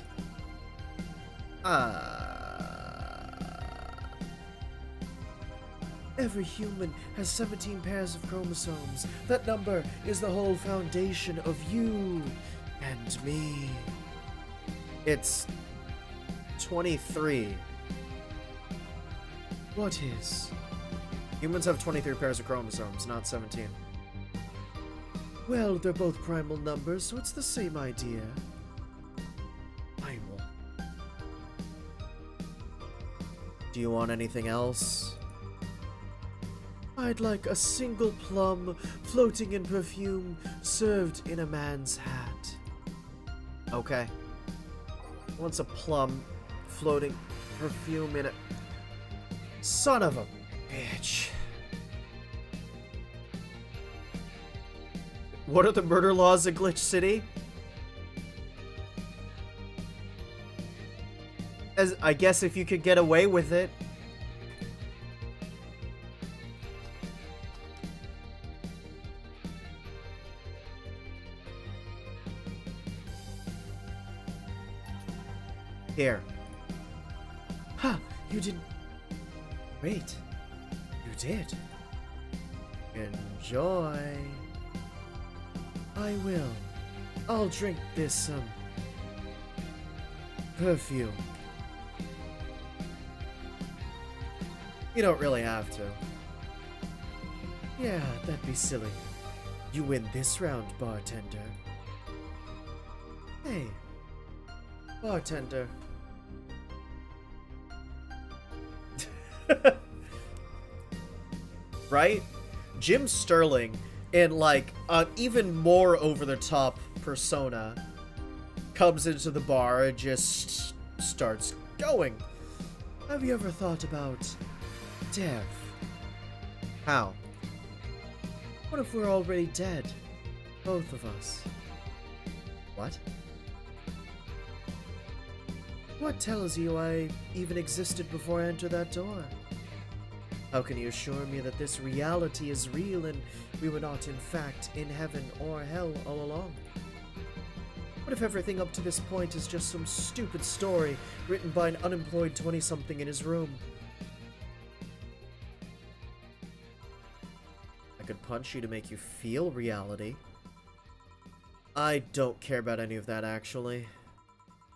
Every human has 17 pairs of chromosomes. That number is the whole foundation of you and me. It's 23. What is? Humans have 23 pairs of chromosomes, not 17. Well, they're both primal numbers, so it's the same idea. Primal. Do you want anything else? I'd like a single plum floating in perfume served in a man's hat. Okay. Wants a plum floating perfume in it. Son of a bitch. What are the murder laws in Glitch City? As I guess if you could get away with it. Here. Huh, you didn't... Wait. You did. Enjoy. I will. I'll drink this, perfume. You don't really have to. Yeah, that'd be silly. You win this round, bartender. Hey, bartender. Right? Jim Sterling, in like an even more over-the-top persona, comes into the bar and just starts going. Have you ever thought about death? How? What if we're already dead? Both of us. What? What tells you I even existed before I entered that door? How can you assure me that this reality is real and we were not in fact in heaven or hell all along? What if everything up to this point is just some stupid story written by an unemployed 20-something in his room? I could punch you to make you feel reality. I don't care about any of that, actually.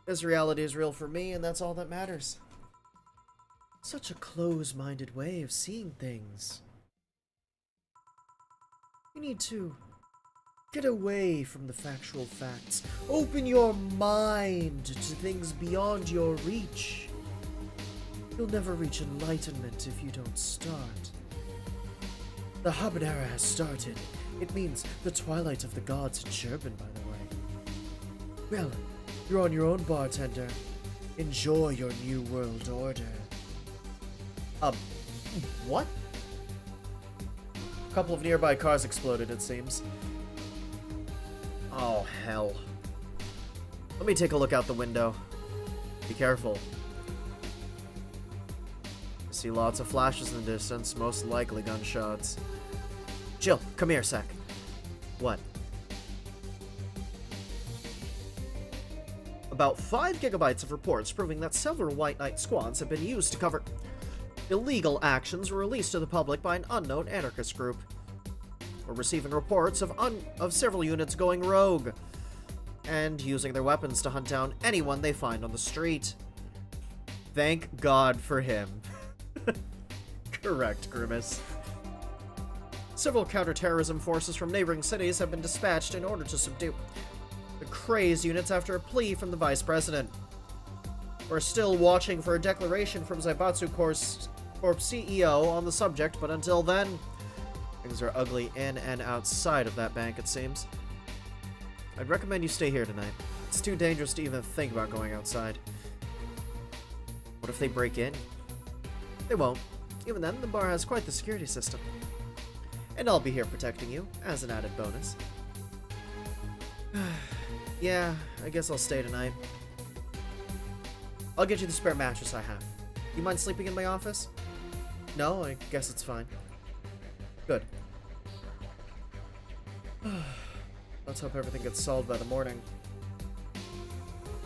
This reality is real for me, and that's all that matters. Such a close-minded way of seeing things. You need to get away from the factual facts. Open your mind to things beyond your reach. You'll never reach enlightenment if you don't start. The Hobbit era has started. It means the twilight of the gods in German, by the way. Well, you're on your own, bartender. Enjoy your new world order. What? A couple of nearby cars exploded, it seems. Oh, hell. Let me take a look out the window. Be careful. I see lots of flashes in the distance, most likely gunshots. Jill, come here a sec. What? About 5 gigabytes of reports proving that several White Knight squads have been used to cover illegal actions were released to the public by an unknown anarchist group. We're receiving reports of several units going rogue and using their weapons to hunt down anyone they find on the street. Thank God for him. Correct, Grimace. Several counterterrorism forces from neighboring cities have been dispatched in order to subdue the crazed units after a plea from the Vice President. We're still watching for a declaration from Zaibatsu Corp's CEO on the subject, but until then, things are ugly in and outside of that bank, it seems. I'd recommend you stay here tonight. It's too dangerous to even think about going outside. What if they break in? They won't. Even then, the bar has quite the security system. And I'll be here protecting you, as an added bonus. Yeah, I guess I'll stay tonight. I'll get you the spare mattress I have. You mind sleeping in my office? No, I guess it's fine. Good. Let's hope everything gets solved by the morning.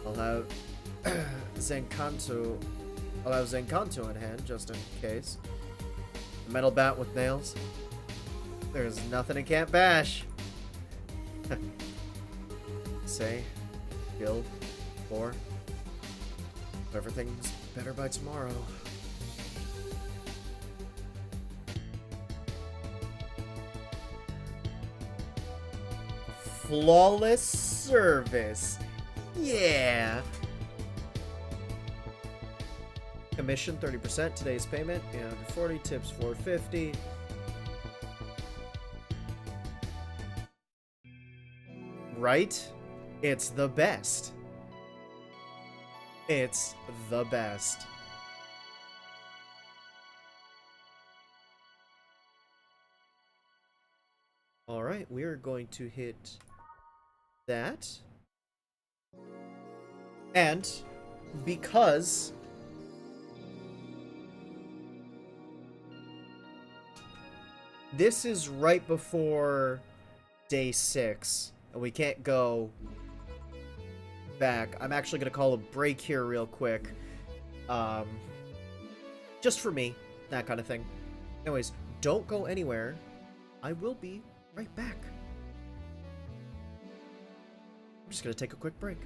I'll have Zenkanto in hand, just in case. A metal bat with nails. There's nothing it can't bash. Say, guild, 4. Everything's better by tomorrow. Flawless service. Yeah. Commission 30%, today's payment, and 40 tips 450. Right? It's the best. It's the best. Alright, we are going to hit that. And because this is right before day 6, and we can't go back, I'm actually going to call a break here real quick. Just for me, that kind of thing. Anyways, don't go anywhere. I will be right back. I'm just going to take a quick break.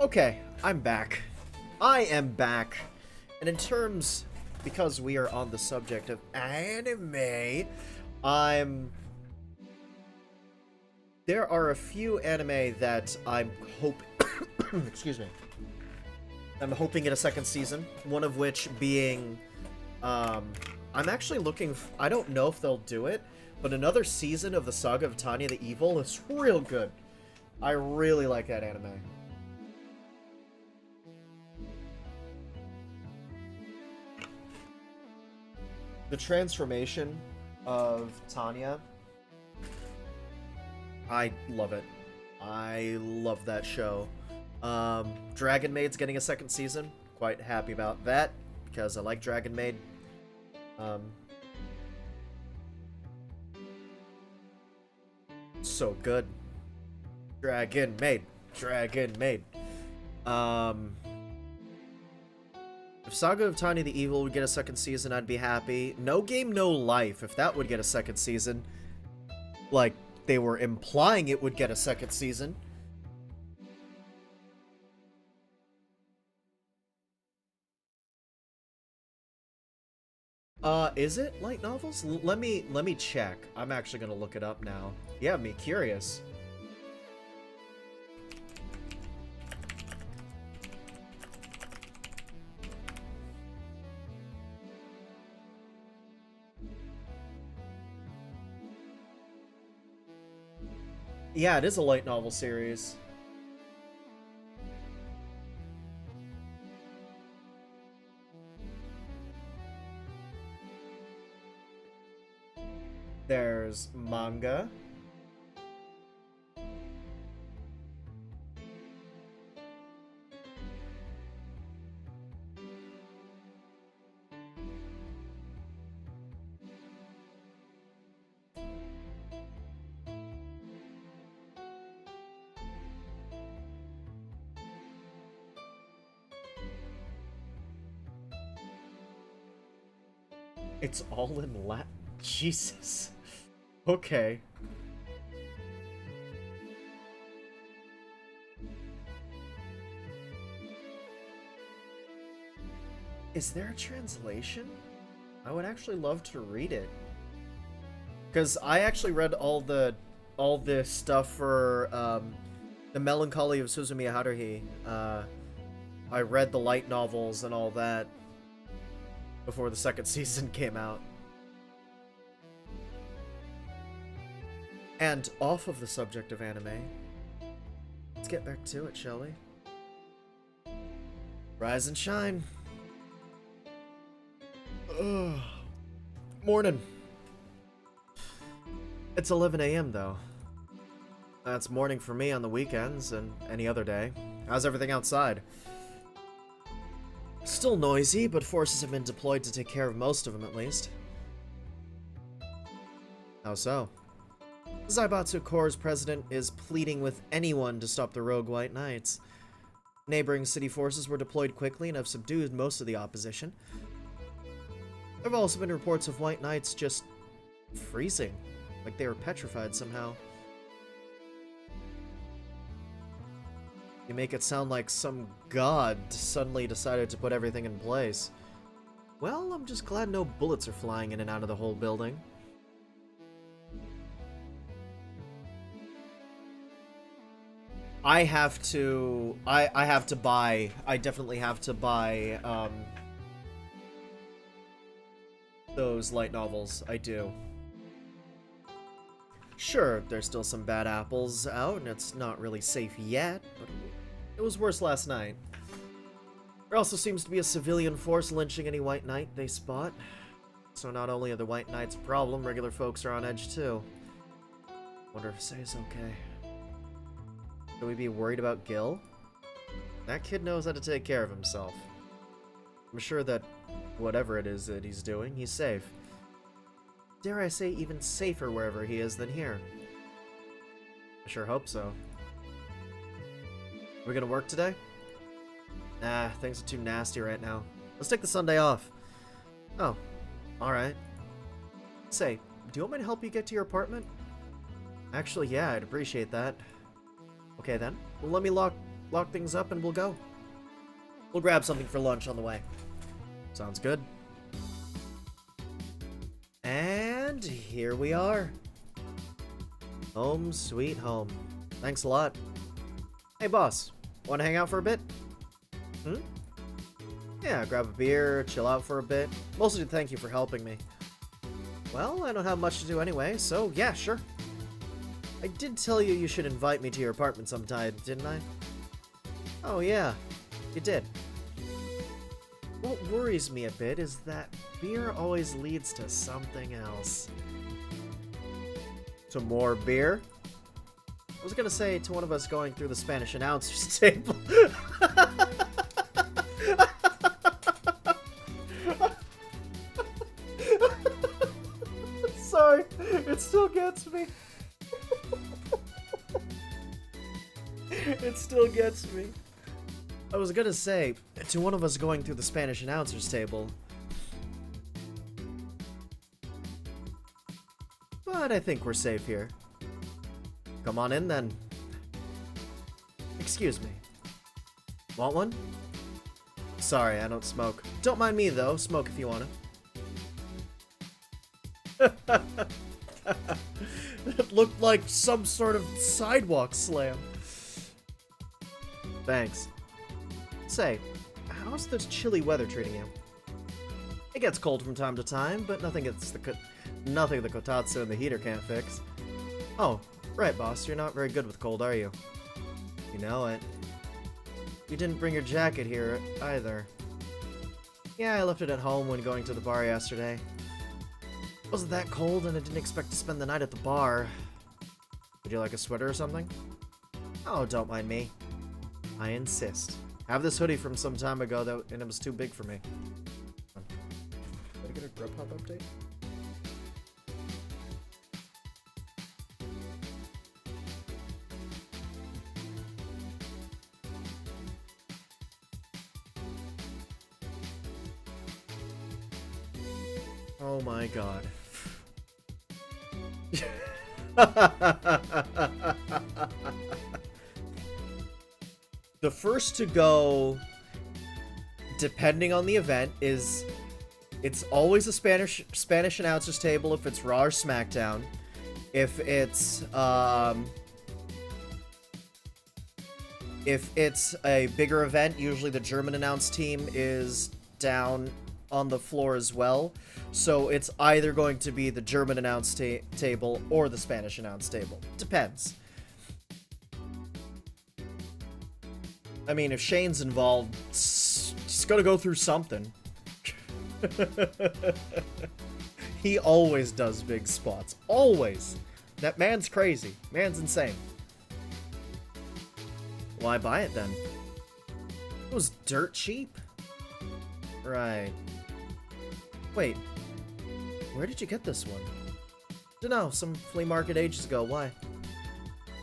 Okay, I'm back. I am back. And in terms, because we are on the subject of anime, there are a few anime that I'm excuse me. I'm hoping get a second season, one of which being, I'm actually looking, I don't know if they'll do it, but another season of the Saga of Tanya the Evil is real good. I really like that anime. The transformation of Tanya, I love it. I love that show. Dragon Maid's getting a second season. Quite happy about that, because I like Dragon Maid. So good. Dragon Maid. Dragon Maid. If Saga of Tanya the Evil would get a second season, I'd be happy. No Game, No Life, if that would get a second season. Like, they were implying it would get a second season. Is it light novels? Let me check. I'm actually gonna look it up now. Yeah, me curious. Yeah, it is a light novel series. There's manga. It's all in Latin. Jesus. Okay. Is there a translation? I would actually love to read it. Because I actually read all the stuff for The Melancholy of Suzumiya Haruhi. I read the light novels and all that before the second season came out. And off of the subject of anime, let's get back to it, shall we? Rise and shine. Ugh. Morning. It's 11 a.m. though. That's morning for me on the weekends and any other day. How's everything outside? Still noisy, but forces have been deployed to take care of most of them at least. How so? Zaibatsu Corps' president is pleading with anyone to stop the rogue White Knights. Neighboring city forces were deployed quickly and have subdued most of the opposition. There have also been reports of White Knights just freezing, like they were petrified somehow. You make it sound like some god suddenly decided to put everything in place. Well, I'm just glad no bullets are flying in and out of the whole building. I definitely have to buy, those light novels. I do. Sure, there's still some bad apples out, and it's not really safe yet, but it was worse last night. There also seems to be a civilian force lynching any White Knight they spot. So not only are the White Knights a problem, regular folks are on edge too. Wonder if Say's okay. Should we be worried about Gil? That kid knows how to take care of himself. I'm sure that whatever it is that he's doing, he's safe. Dare I say even safer wherever he is than here. I sure hope so. We gonna work today? Nah, things are too nasty right now. Let's take the Sunday off. Oh, alright. Say, do you want me to help you get to your apartment? Actually, yeah, I'd appreciate that. Okay then, well, let me lock lock things up, and we'll go. We'll grab something for lunch on the way. Sounds good. And here we are. Home sweet home. Thanks a lot. Hey boss, wanna hang out for a bit? Yeah, grab a beer, chill out for a bit. Mostly to thank you for helping me. Well, I don't have much to do anyway, so yeah, sure. I did tell you should invite me to your apartment sometime, didn't I? Oh yeah, you did. What worries me a bit is that beer always leads to something else. To more beer? I was gonna say to one of us going through the Spanish announcer's table. Sorry, it still gets me. It still gets me. I was gonna say, to one of us going through the Spanish announcer's table. But I think we're safe here. Come on in then. Excuse me. Want one? Sorry, I don't smoke. Don't mind me though, smoke if you wanna. It looked like some sort of sidewalk slam. Thanks. Say, how's this chilly weather treating you? It gets cold from time to time, but nothing the kotatsu and the heater can't fix. Oh, right, boss. You're not very good with cold, are you? You know it. You didn't bring your jacket here either. Yeah, I left it at home when going to the bar yesterday. It wasn't that cold, and I didn't expect to spend the night at the bar. Would you like a sweater or something? Oh, don't mind me. I insist. I have this hoodie from some time ago, though, and it was too big for me. Did I get a Grubhub update? Oh my god. The first to go, depending on the event, is it's always a Spanish announcer's table if it's Raw or SmackDown. If it's a bigger event, usually the German announce team is down on the floor as well. So it's either going to be the German announce table or the Spanish announce table. Depends. I mean, if Shane's involved, he's gonna go through something. He always does big spots. Always. That man's crazy. Man's insane. Why buy it then? It was dirt cheap? Right. Wait. Where did you get this one? Dunno, some flea market ages ago. Why?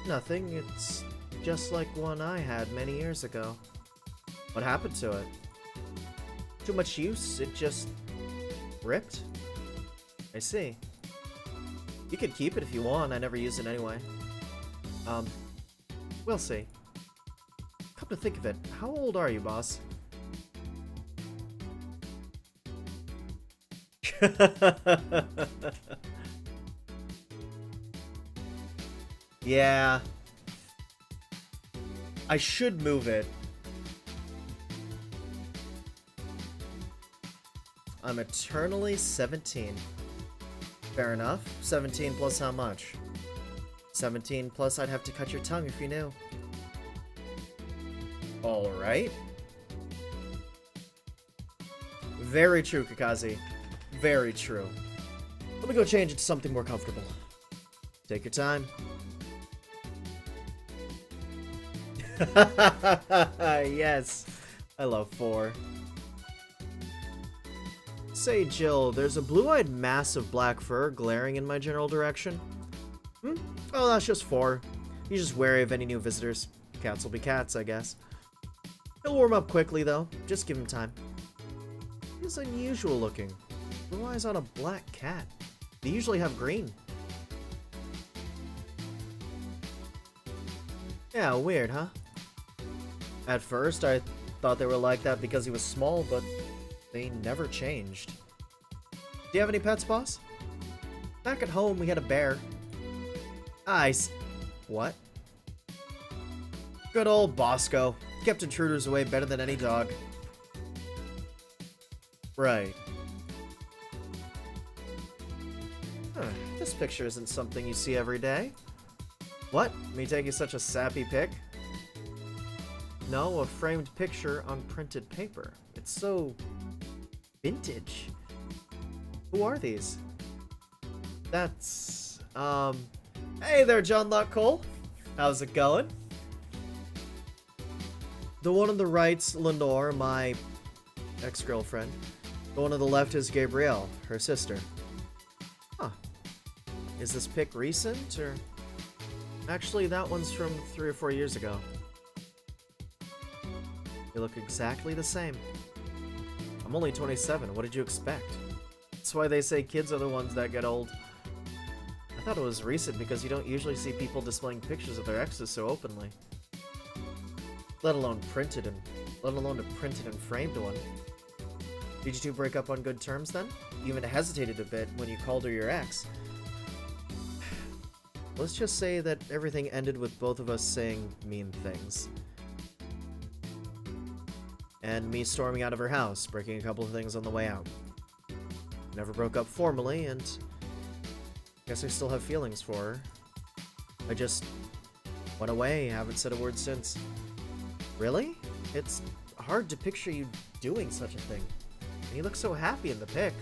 Nothing. It's just like one I had many years ago. What happened to it? Too much use? It just ripped? I see. You could keep it if you want. I never used it anyway. We'll see. Come to think of it, how old are you, boss? Yeah. I should move it. I'm eternally 17. Fair enough. 17 plus how much? 17 plus I'd have to cut your tongue if you knew. Alright. Very true, Kakazi. Very true. Let me go change it to something more comfortable. Take your time. Yes. I love 4. Say, Jill, there's a blue-eyed mass of black fur glaring in my general direction. Oh, that's just 4. He's just wary of any new visitors. Cats will be cats, I guess. He'll warm up quickly, though. Just give him time. He's unusual looking. Blue eyes on a black cat. They usually have green. Yeah, weird, huh? At first, I thought they were like that because he was small, but they never changed. Do you have any pets, boss? Back at home, we had a bear. What? Good old Bosco. Kept intruders away better than any dog. Right. Huh, this picture isn't something you see every day. What? Me taking such a sappy pic? No, a framed picture on printed paper. It's so vintage. Who are these? That's, hey there, John Locke Cole. How's it going? The one on the right's Lenore, my ex-girlfriend. The one on the left is Gabrielle, her sister. Huh. Is this pic recent, or... Actually, that one's from 3 or 4 years ago. You look exactly the same. I'm only 27, what did you expect? That's why they say kids are the ones that get old. I thought it was recent because you don't usually see people displaying pictures of their exes so openly. Let alone a printed and framed one. Did you two break up on good terms then? You even hesitated a bit when you called her your ex. Let's just say that everything ended with both of us saying mean things. And me storming out of her house, breaking a couple of things on the way out. Never broke up formally, and guess I still have feelings for her. I just went away, haven't said a word since. Really? It's hard to picture you doing such a thing. And you look so happy in the pic.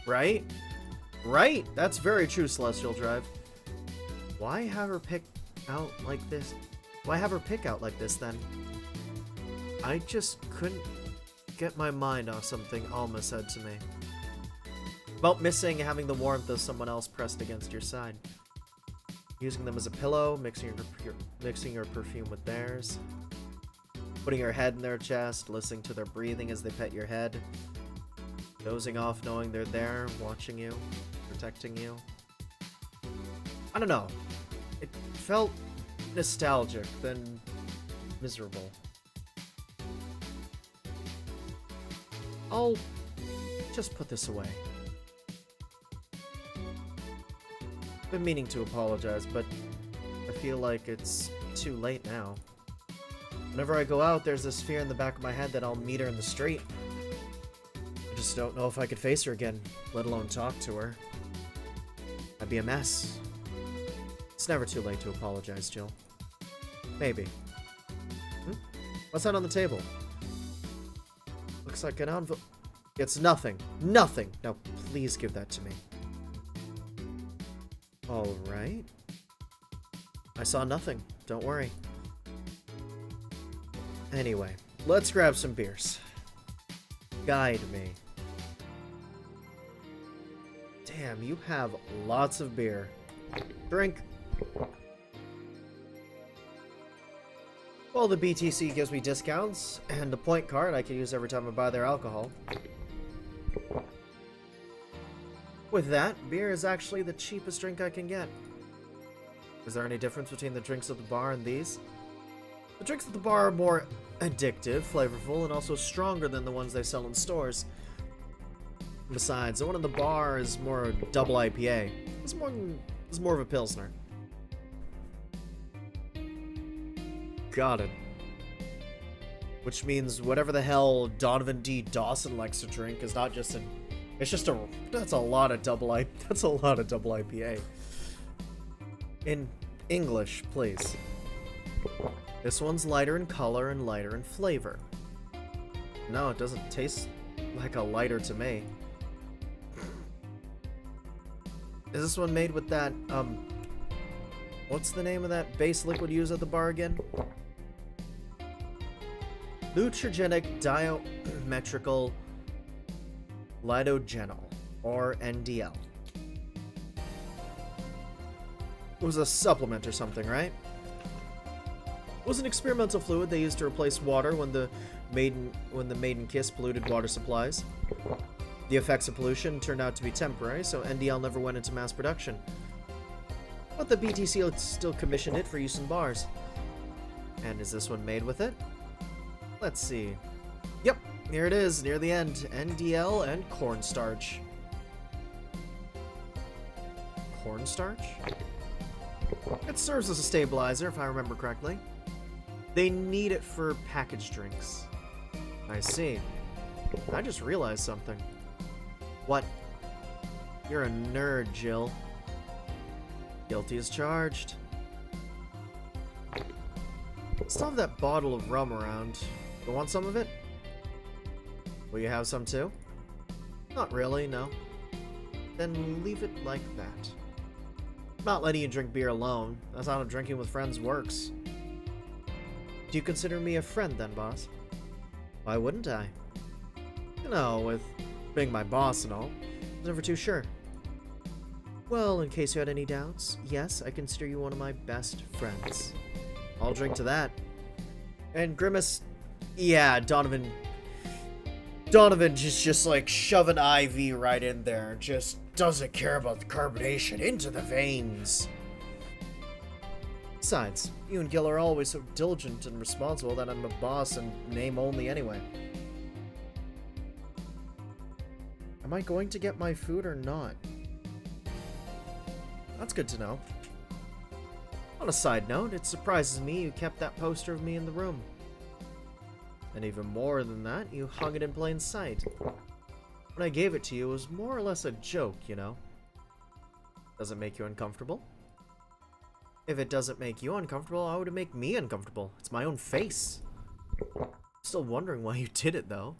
Right? Right! That's very true, Celestial Drive. Why have her pick out like this? Why have her pick out like this, then? I just couldn't get my mind off something Alma said to me. About missing having the warmth of someone else pressed against your side. Using them as a pillow, mixing your perfume with theirs. Putting your head in their chest, listening to their breathing as they pet your head. Dozing off knowing they're there, watching you, protecting you. I don't know. It felt nostalgic, then miserable. I'll just put this away. Been meaning to apologize, but I feel like it's too late now. Whenever I go out, there's this fear in the back of my head that I'll meet her in the street. I just don't know if I could face her again, let alone talk to her. I'd be a mess. It's never too late to apologize, Jill. Maybe. What's that on the table? Looks like an envelope. It's nothing. Nothing! Now, please give that to me. Alright. I saw nothing. Don't worry. Anyway, let's grab some beers. Guide me. Damn, you have lots of beer. Drink. Well, the BTC gives me discounts, and a point card I can use every time I buy their alcohol. With that, beer is actually the cheapest drink I can get. Is there any difference between the drinks at the bar and these? The drinks at the bar are more addictive, flavorful, and also stronger than the ones they sell in stores. Besides, the one in the bar is more a double IPA. It's more of a Pilsner. Got it. Which means whatever the hell Donovan D. Dawson likes to drink is not just an... It's just a... That's a lot of double IPA. In English, please. This one's lighter in color and lighter in flavor. No, it doesn't taste like a lighter to me. Is this one made with that, what's the name of that base liquid used at the bar again? Nutrigenic Diametrical Lidogenol, or NDL. It was a supplement or something, right? was an experimental fluid they used to replace water when the maiden kiss polluted water supplies. The effects of pollution turned out to be temporary, so NDL never went into mass production. But the BTC still commissioned it for use in bars. And is this one made with it? Let's see. Yep, here it is, near the end. NDL and cornstarch. Cornstarch? It serves as a stabilizer, if I remember correctly. They need it for packaged drinks. I see. I just realized something. What? You're a nerd, Jill. Guilty as charged. Still have that bottle of rum around. You want some of it? Will you have some too? Not really, no. Then leave it like that. I'm not letting you drink beer alone. That's how drinking with friends works. Do you consider me a friend then, boss? Why wouldn't I? You know, with being my boss and all, I was never too sure. Well, in case you had any doubts, yes, I consider you one of my best friends. I'll drink to that. And Grimace, yeah, Donovan just like shove an IV right in there. Just doesn't care about the carbonation into the veins. Besides, you and Gil are always so diligent and responsible that I'm a boss in name only anyway. Am I going to get my food or not? That's good to know. On a side note, it surprises me you kept that poster of me in the room. And even more than that, you hung it in plain sight. When I gave it to you, it was more or less a joke, you know? Does it make you uncomfortable? If it doesn't make you uncomfortable, how would it make me uncomfortable? It's my own face. Still wondering why you did it, though.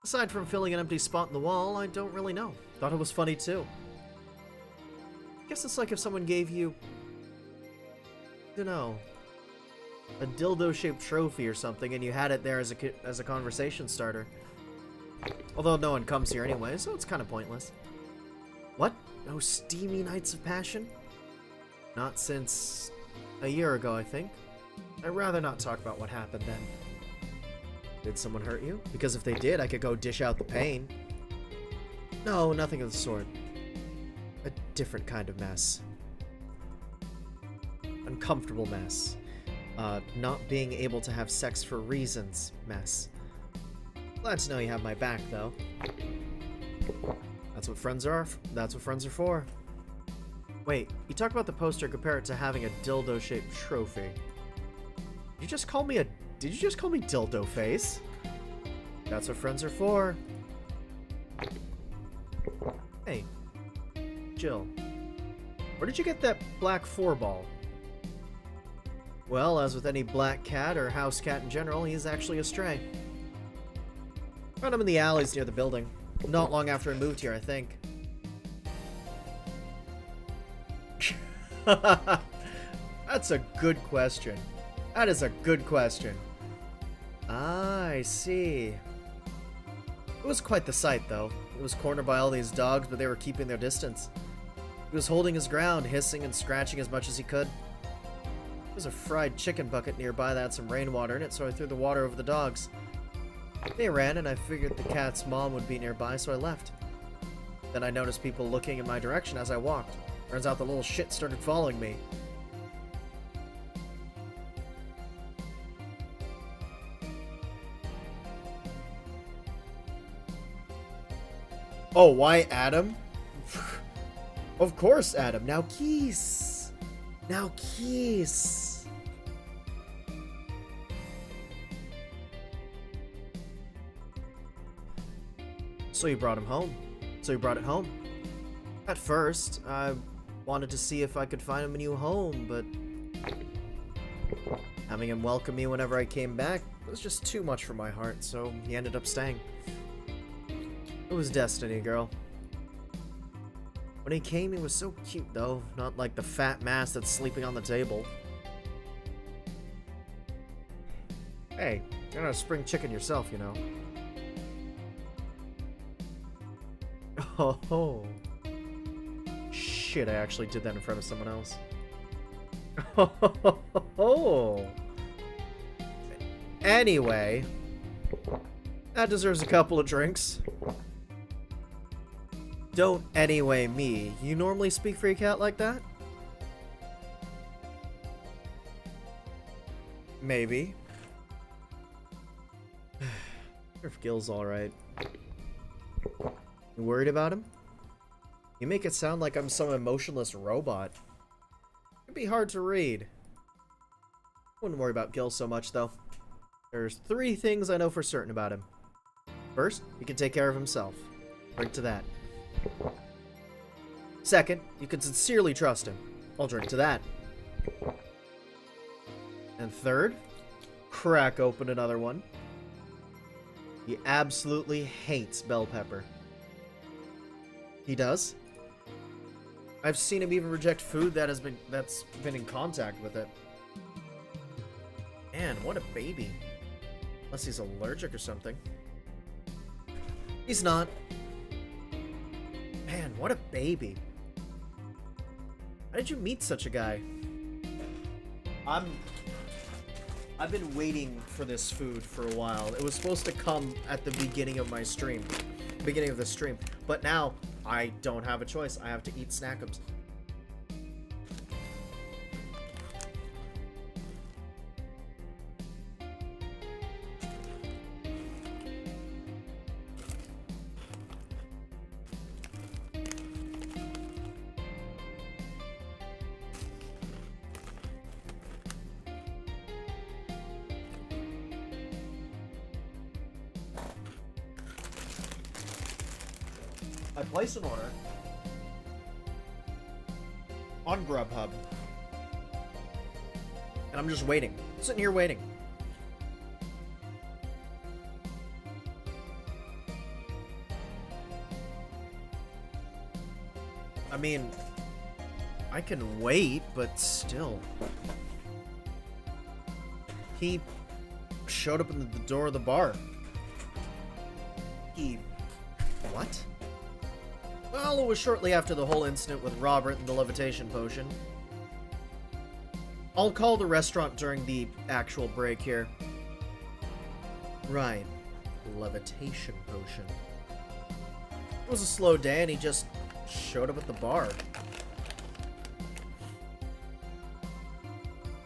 Aside from filling an empty spot in the wall, I don't really know. Thought it was funny, too. Guess it's like if someone gave you, I don't know, a dildo-shaped trophy or something, and you had it there as a conversation starter. Although no one comes here anyway, so it's kind of pointless. What? No steamy nights of passion? Not since a year ago, I think. I'd rather not talk about what happened then. Did someone hurt you? Because if they did, I could go dish out the pain. No, nothing of the sort. A different kind of mess. Uncomfortable mess. Not being able to have sex for reasons mess. Glad to know you have my back, though. That's what friends are. That's what friends are for. Wait, you talk about the poster, compare it to having a dildo-shaped trophy. Did you just call me dildo face? That's what friends are for. Hey, Jill, where did you get that black 4-ball? Well, as with any black cat or house cat in general, he's actually a stray. Found him in the alleys near the building. Not long after I moved here, I think. That's a good question. That is a good question. Ah, I see. It was quite the sight, though. He was cornered by all these dogs, but they were keeping their distance. He was holding his ground, hissing and scratching as much as he could. There was a fried chicken bucket nearby that had some rainwater in it, so I threw the water over the dogs. They ran, and I figured the cat's mom would be nearby, so I left. Then I noticed people looking in my direction as I walked. Turns out the little shit started following me. Oh, why Adam? Of course, Adam. Now kiss. Now kiss. So you brought him home. So you brought it home. At first, I wanted to see if I could find him a new home, but having him welcome me whenever I came back was just too much for my heart, so he ended up staying. It was destiny, girl. When he came, he was so cute, though. Not like the fat mass that's sleeping on the table. Hey, you're not a spring chicken yourself, you know. Oh. Shit, I actually did that in front of someone else. Oh. Anyway, that deserves a couple of drinks. Don't anyway me. You normally speak for your cat like that? Maybe. If Gil's alright. You worried about him? You make it sound like I'm some emotionless robot. It'd be hard to read. Wouldn't worry about Gil so much, though. There's 3 things I know for certain about him. First, he can take care of himself. Drink to that. Second, you can sincerely trust him. I'll drink to that. And third, crack open another one. He absolutely hates bell pepper. He does? I've seen him even reject food that's been in contact with it. Man, what a baby. Unless he's allergic or something. He's not. Man, what a baby. How did you meet such a guy? I've been waiting for this food for a while. It was supposed to come at the beginning of my stream. Beginning of the stream. But now, I don't have a choice. I have to eat snackums. I placed an order on Grubhub, and I'm just waiting. Sitting here waiting. I mean, I can wait, but still. He showed up in the door of the bar. What? Well, it was shortly after the whole incident with Robert and the levitation potion. I'll call the restaurant during the actual break here. Right. Levitation potion. It was a slow day and he just showed up at the bar.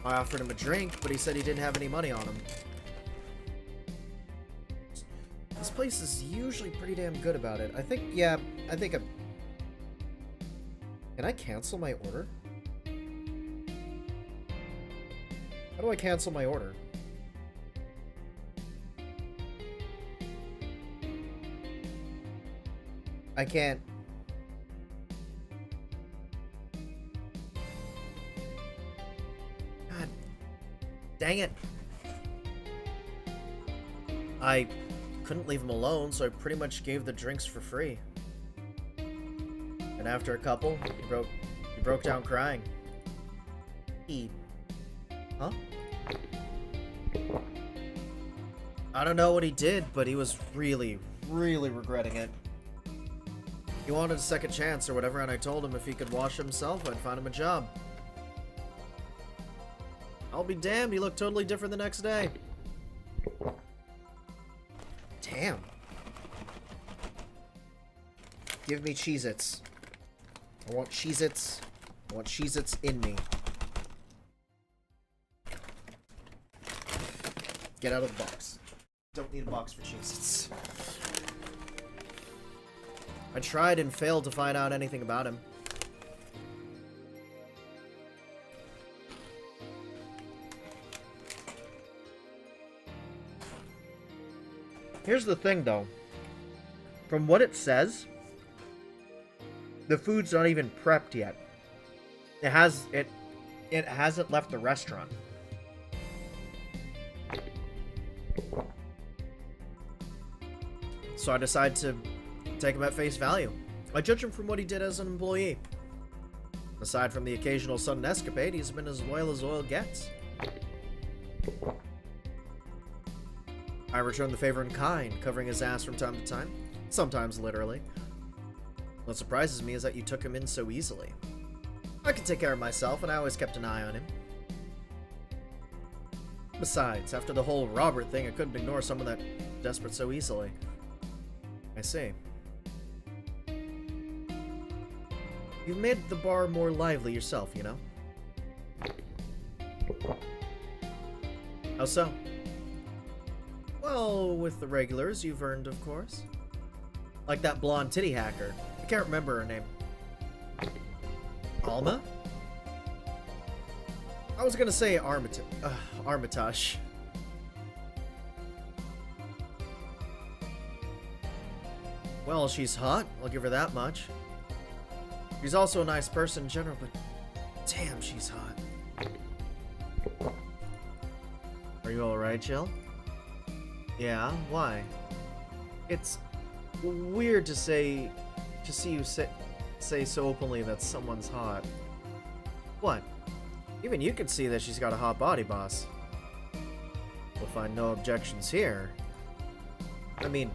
I offered him a drink, but he said he didn't have any money on him. This place is usually pretty damn good about it. I think Can I cancel my order? How do I cancel my order? I can't. God dang it. I couldn't leave him alone, so I pretty much gave the drinks for free. And after a couple, he broke down crying. Huh? I don't know what he did, but he was really, really regretting it. He wanted a second chance or whatever, and I told him if he could wash himself, I'd find him a job. I'll be damned, he looked totally different the next day. Damn. Give me Cheez-Its. I want Cheez-Its. I want Cheez-Its in me. Get out of the box. Don't need a box for Cheez-Its. I tried and failed to find out anything about him. Here's the thing, though. From what it says, the food's not even prepped yet. It hasn't left the restaurant. So I decided to take him at face value. I judge him from what he did as an employee. Aside from the occasional sudden escapade, he's been as oil gets. I returned the favor in kind, covering his ass from time to time, sometimes literally. What surprises me is that you took him in so easily. I could take care of myself, and I always kept an eye on him. Besides, after the whole Robert thing, I couldn't ignore someone that desperate so easily. I see. You've made the bar more lively yourself, you know? How so? Well, with the regulars you've earned, of course. Like that blonde titty hacker. I can't remember her name. Alma? I was gonna say Armitage. Well, she's hot. I'll give her that much. She's also a nice person in general, but damn, she's hot. Are you alright, Jill? Yeah, why? It's weird to see you say so openly that someone's hot. What? Even you can see that she's got a hot body, boss. We'll find no objections here. I mean,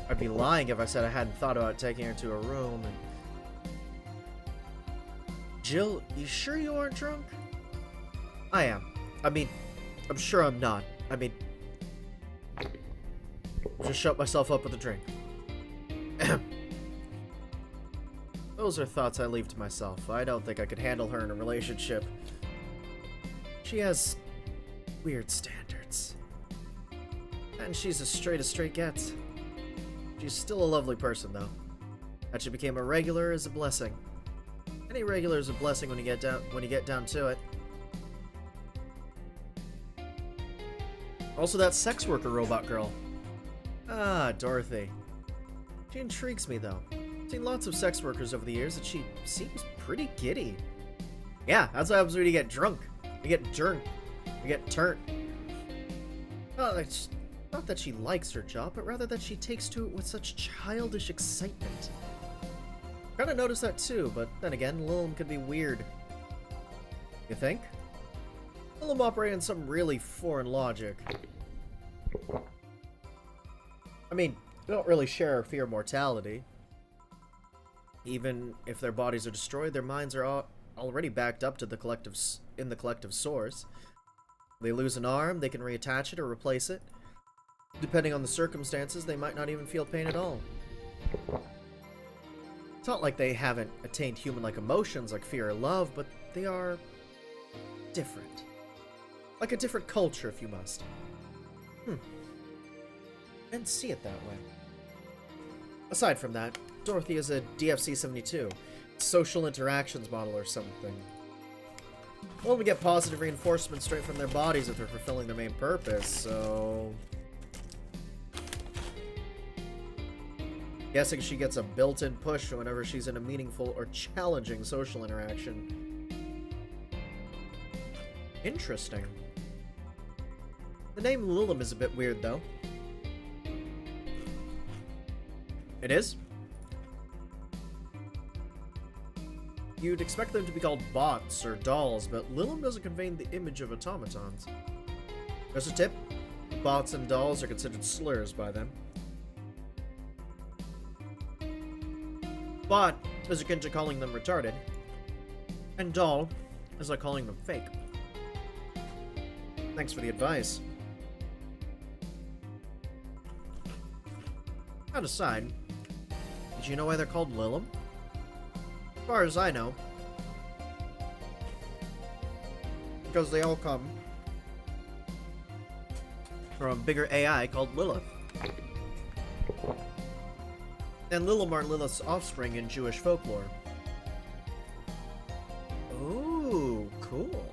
I'd be lying if I said I hadn't thought about taking her to a room and... Jill, you sure you aren't drunk? I am. I mean, I'm sure I'm not. I mean... Just shut myself up with a drink. Those are thoughts I leave to myself. I don't think I could handle her in a relationship. She has weird standards. And she's as straight gets. She's still a lovely person, though. That she became a regular is a blessing. Any regular is a blessing when you get down to it. Also, that sex worker robot girl. Ah, Dorothy. She intrigues me, though. I've seen lots of sex workers over the years, and she seems pretty giddy. Yeah, that's what happens when you get drunk. You get drunk. You get turned. It's not that she likes her job, but rather that she takes to it with such childish excitement. Kinda noticed that too, but then again, Lilum could be weird. You think? Lilum operate in some really foreign logic. I mean, they don't really share our fear of mortality. Even if their bodies are destroyed, their minds are already backed up to the collective source. If they lose an arm, they can reattach it or replace it. Depending on the circumstances, they might not even feel pain at all. It's not like they haven't attained human-like emotions like fear or love, but they are different. Like a different culture, if you must. And see it that way. Aside from that, Dorothy is a DFC-72, social interactions model or something. Well, we get positive reinforcement straight from their bodies if they're fulfilling their main purpose, so... Guessing she gets a built-in push whenever she's in a meaningful or challenging social interaction. Interesting. The name Lilum is a bit weird, though. It is? You'd expect them to be called bots or dolls, but Lilum doesn't convey the image of automatons. Just a tip, bots and dolls are considered slurs by them. Bot is akin to calling them retarded, and doll is like calling them fake. Thanks for the advice. That aside, did you know why they're called Lilum? As far as I know, because they all come from a bigger AI called Lilith. And Lilum are Lilith's offspring in Jewish folklore. Ooh, cool.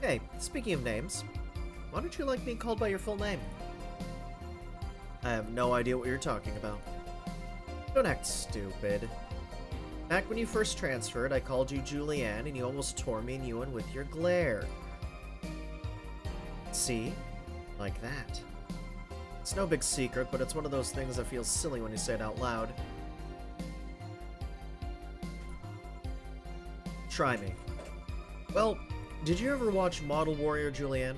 Hey, speaking of names, why don't you like being called by your full name? I have no idea what you're talking about. Don't act stupid. Back when you first transferred, I called you Julianne, and you almost tore me a new one with your glare. See? Like that. It's no big secret, but it's one of those things that feels silly when you say it out loud. Try me. Well, did you ever watch Model Warrior Julianne?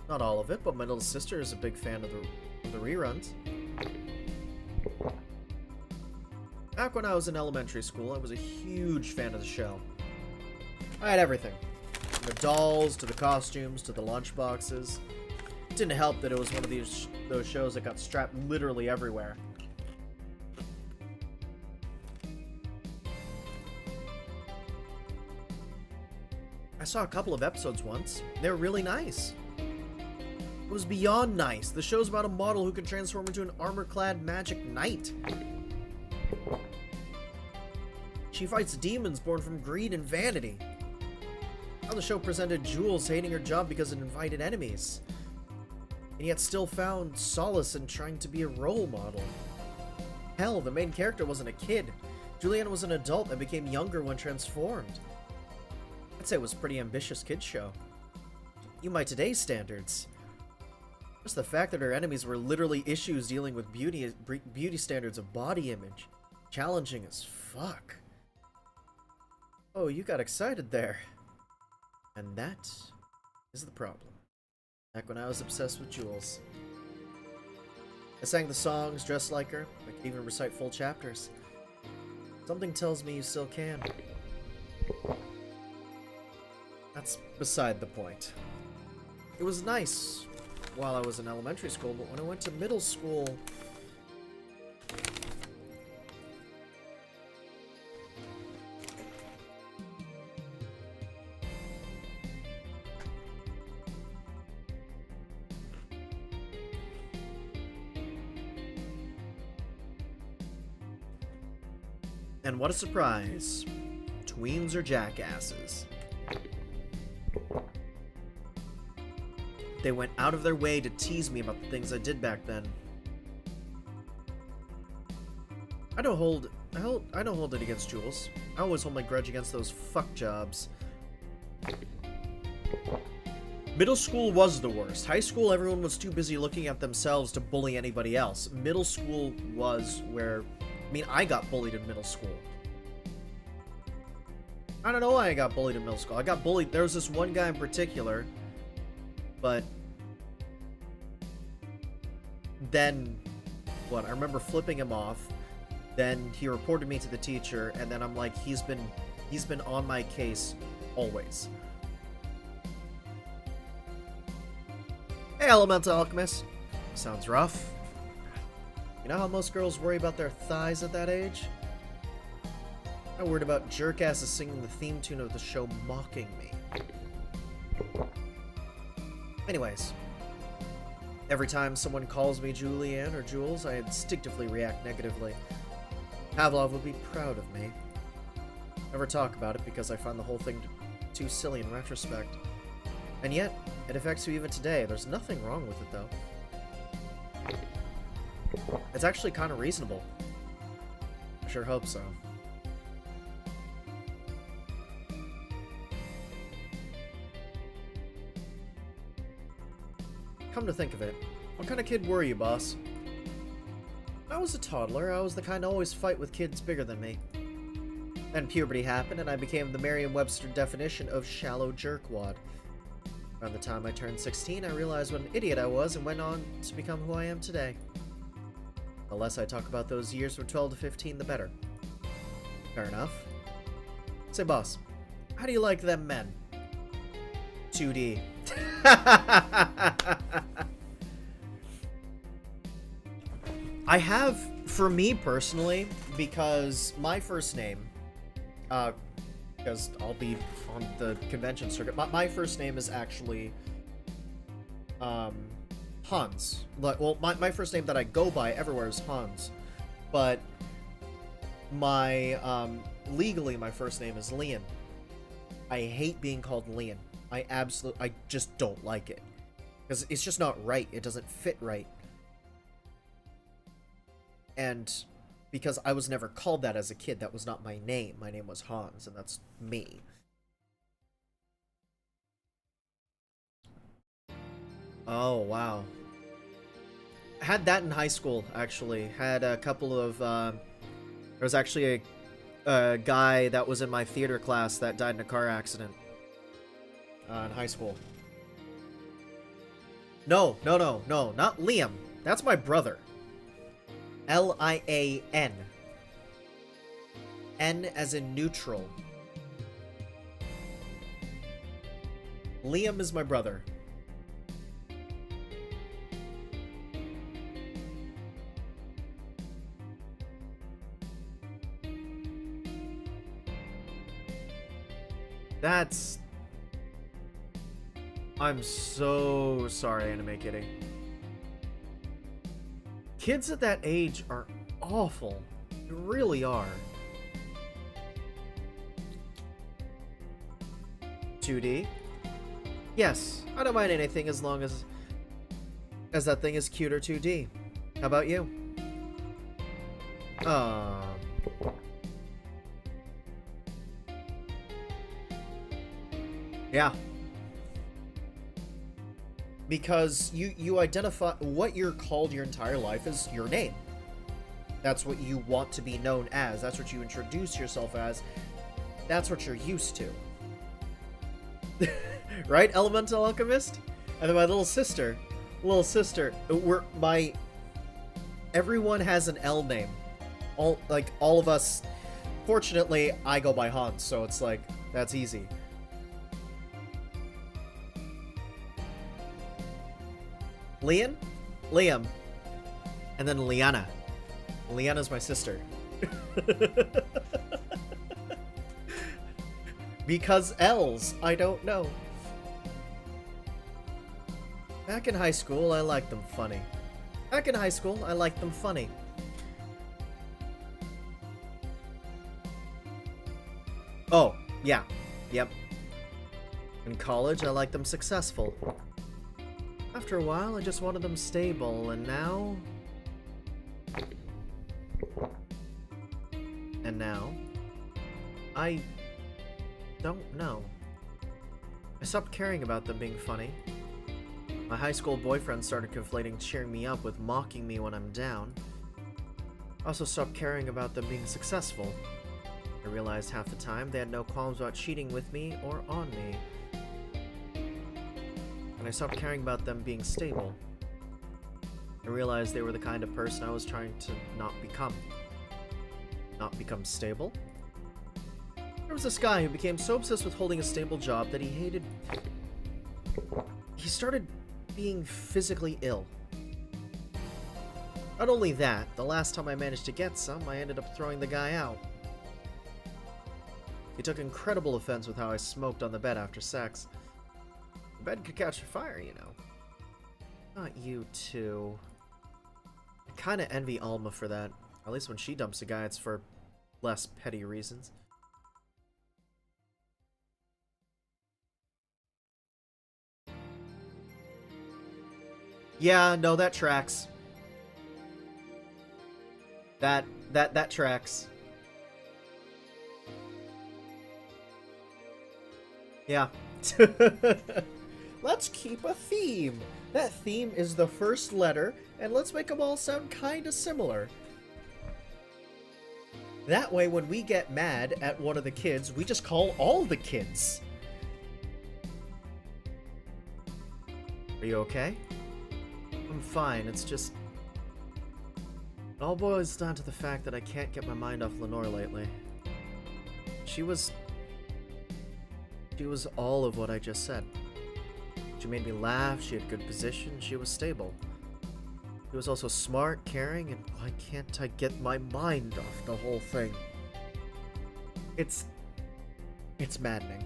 Not all of it, but my little sister is a big fan of the reruns. Back when I was in elementary school, I was a huge fan of the show. I had everything. From the dolls, to the costumes, to the lunchboxes. It didn't help that it was one of those shows that got strapped literally everywhere. I saw a couple of episodes once. They were really nice. It was beyond nice. The show's about a model who can transform into an armor-clad magic knight. She fights demons born from greed and vanity. How the show presented Jules hating her job because it invited enemies, and yet still found solace in trying to be a role model. Hell, the main character wasn't a kid. Julianne was an adult that became younger when transformed. I'd say it was a pretty ambitious kid's show. Even by today's standards. Just the fact that her enemies were literally issues dealing with beauty standards of body image. Challenging as fuck. Oh, you got excited there. And that is the problem. Back when I was obsessed with Jules. I sang the songs, dressed like her. I could even recite full chapters. Something tells me you still can. That's beside the point. It was nice while I was in elementary school, but when I went to middle school... And what a surprise. Tweens are jackasses. They went out of their way to tease me about the things I did back then. I don't hold it against Jules. I always hold my grudge against those fuck jobs. Middle school was the worst. High school, everyone was too busy looking at themselves to bully anybody else. Middle school was where... I mean, I got bullied in middle school. I don't know why I got bullied in middle school. I got bullied. There was this one guy in particular, but then, what? I remember flipping him off. Then he reported me to the teacher, and then I'm like, he's been on my case always. Hey, Elemental Alchemist. Sounds rough. You know how most girls worry about their thighs at that age? I worried about jerkasses singing the theme tune of the show mocking me. Anyways, every time someone calls me Julianne or Jules, I instinctively react negatively. Pavlov would be proud of me. Never talk about it because I find the whole thing too silly in retrospect. And yet, it affects you even today. There's nothing wrong with it, though. It's actually kind of reasonable. I sure hope so. Come to think of it, what kind of kid were you, boss? I was a toddler. I was the kind to always fight with kids bigger than me. Then puberty happened, and I became the Merriam-Webster definition of shallow jerkwad. Around the time I turned 16, I realized what an idiot I was and went on to become who I am today. The less I talk about those years from 12 to 15, the better. Fair enough. Say, boss, how do you like them men? 2D. I have, for me personally, because my first name, because I'll be on the convention circuit, my first name is actually, Hans. Well, my first name that I go by everywhere is Hans, but legally my first name is Leon. I hate being called Leon. I just don't like it. Because it's just not right. It doesn't fit right. And because I was never called that as a kid, that was not my name. My name was Hans, and that's me. Oh, wow. I had that in high school, actually. Had a couple of, there was actually a guy that was in my theater class that died in a car accident. In high school. No, not Liam. That's my brother. Lian. N as in neutral. Liam is my brother. That's... I'm so sorry, Anime Kitty. Kids at that age are awful. They really are. 2D? Yes, I don't mind anything as long as that thing is cute or 2D. How about you? Yeah. Because you identify what you're called your entire life as your name. That's what you want to be known as. That's what you introduce yourself as. That's what you're used to. Right, Elemental Alchemist? And then my little sister, everyone has an L name. All of us. Fortunately, I go by Hans, so it's like, that's easy. Liam, and then Liana. Liana's my sister. Because L's, I don't know. Back in high school, I liked them funny. Oh, yeah. Yep. In college, I liked them successful. After a while, I just wanted them stable, and now... I don't know. I stopped caring about them being funny. My high school boyfriend started conflating cheering me up with mocking me when I'm down. I also stopped caring about them being successful. I realized half the time they had no qualms about cheating with me or on me. And I stopped caring about them being stable. I realized they were the kind of person I was trying to not become. Not become stable? There was this guy who became so obsessed with holding a stable job that he started being physically ill. Not only that, the last time I managed to get some, I ended up throwing the guy out. He took incredible offense with how I smoked on the bed after sex. The bed could catch fire, you know. Not you, too. I kinda envy Alma for that. At least when she dumps a guy, it's for less petty reasons. Yeah, no, that tracks. That tracks. Yeah. Let's keep a theme. That theme is the first letter, and let's make them all sound kinda similar. That way, when we get mad at one of the kids, we just call all the kids. Are you okay? I'm fine, it's just... It all boils down to the fact that I can't get my mind off Lenore lately. She was all of what I just said. She made me laugh, she had good position, she was stable. She was also smart, caring, and why can't I get my mind off the whole thing? It's maddening.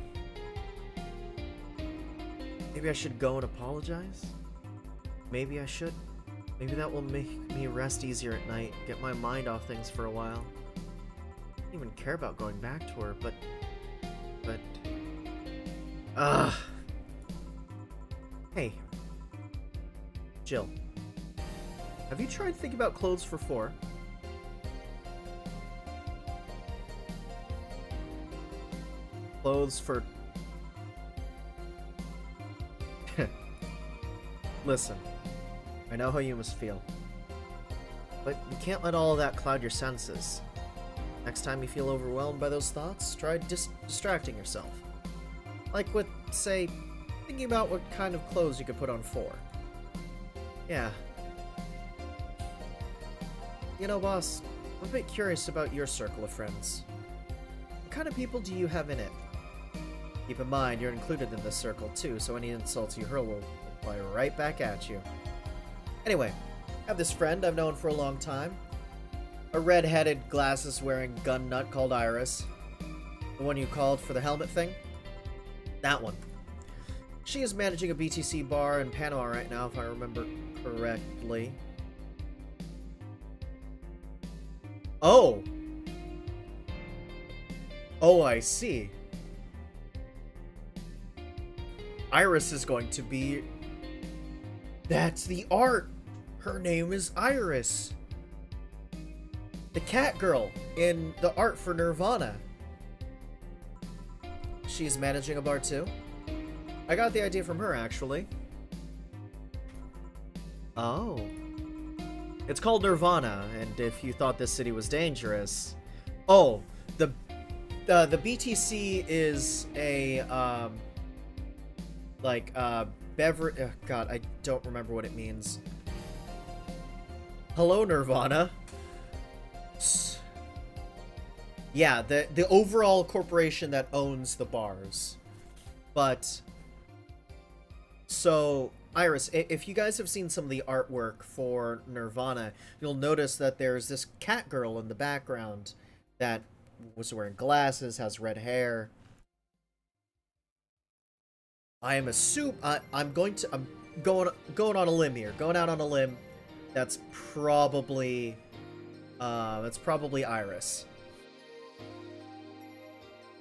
Maybe I should go and apologize? Maybe I should. Maybe that will make me rest easier at night, get my mind off things for a while. I don't even care about going back to her, but... Hey. Jill. Have you tried thinking about clothes for 4? Clothes for... Listen. I know how you must feel. But you can't let all of that cloud your senses. Next time you feel overwhelmed by those thoughts, try distracting yourself. Like with, say, thinking about what kind of clothes you could put on 4. Yeah. You know, boss, I'm a bit curious about your circle of friends. What kind of people do you have in it? Keep in mind, you're included in this circle too, so any insults you hurl will fly right back at you. Anyway, I have this friend I've known for a long time. A red-headed, glasses-wearing gun nut called Iris. The one you called for the helmet thing? That one. She is managing a BTC bar in Panama right now, if I remember correctly. Oh! Oh, I see. Iris is going to be... That's the art! Her name is Iris. The cat girl in the art for Nirvana. She's managing a bar too. I got the idea from her, actually. Oh. It's called Nirvana, and if you thought this city was dangerous... Oh, the BTC is a, beverage... Oh, God, I don't remember what it means. Hello, Nirvana. Yeah, the overall corporation that owns the bars. But... So, Iris, if you guys have seen some of the artwork for Nirvana, you'll notice that there's this cat girl in the background that was wearing glasses, has red hair. I'm going on a limb here. Going out on a limb. That's probably Iris.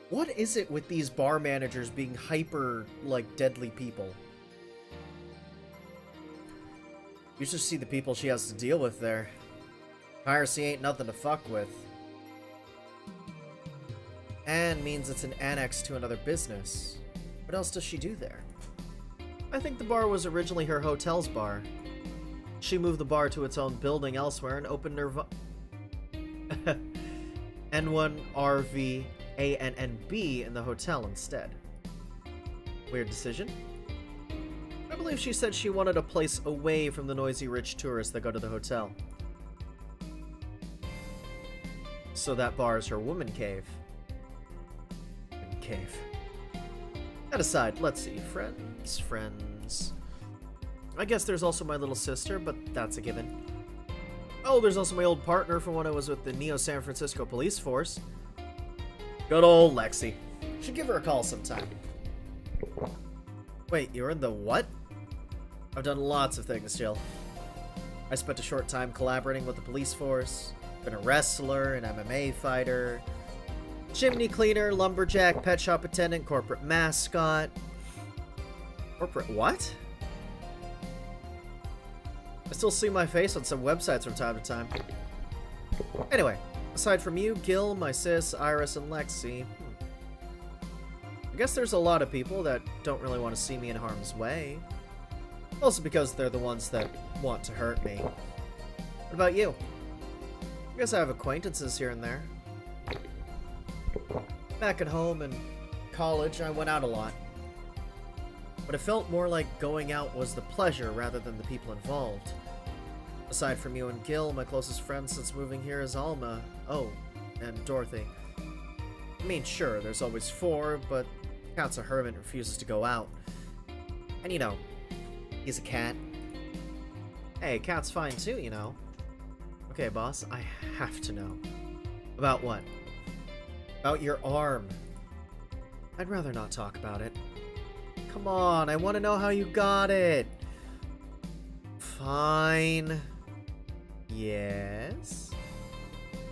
What is it with these bar managers being hyper, like, deadly people? You should see the people she has to deal with there. Piracy ain't nothing to fuck with. And means it's an annex to another business. What else does she do there? I think the bar was originally her hotel's bar. She moved the bar to its own building elsewhere and opened N1RVANNB in the hotel instead. Weird decision? I believe she said she wanted a place away from the noisy rich tourists that go to the hotel. So that bar is her woman cave. Woman cave. That aside, let's see. Friends. I guess there's also my little sister, but that's a given. Oh, there's also my old partner from when I was with the Neo San Francisco Police Force. Good old Lexi. Should give her a call sometime. Wait, you're in the what? I've done lots of things, Jill. I spent a short time collaborating with the police force, been a wrestler, an MMA fighter, chimney cleaner, lumberjack, pet shop attendant, corporate mascot. Corporate what? I still see my face on some websites from time to time. Anyway, aside from you, Gil, my sis, Iris, and Lexi, I guess there's a lot of people that don't really want to see me in harm's way. Also because they're the ones that want to hurt me. What about you? I guess I have acquaintances here and there. Back at home and college, I went out a lot. But it felt more like going out was the pleasure rather than the people involved. Aside from you and Gil, my closest friend since moving here is Alma. Oh, and Dorothy. I mean, sure, there's always four, but Cat's a hermit and refuses to go out. And you know, he's a cat. Hey, Cat's fine too, you know. Okay, boss, I have to know. About what? About your arm. I'd rather not talk about it. Come on, I want to know how you got it. Fine. Yes?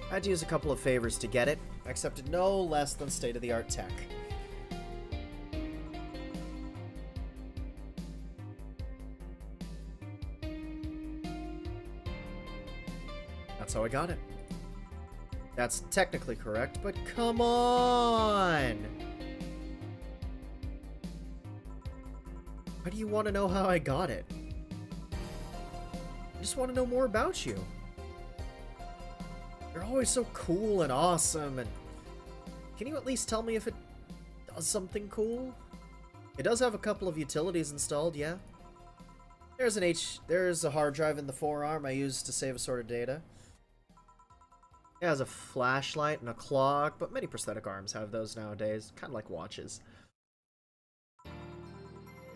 I had to use a couple of favors to get it. I accepted no less than state-of-the-art tech. That's how I got it. That's technically correct, but come on! Why do you want to know how I got it? I just want to know more about you. You're always so cool and awesome, and can you at least tell me if it does something cool? It does have a couple of utilities installed, yeah. There's a hard drive in the forearm I use to save assorted data. It has a flashlight and a clock, but many prosthetic arms have those nowadays, kind of like watches.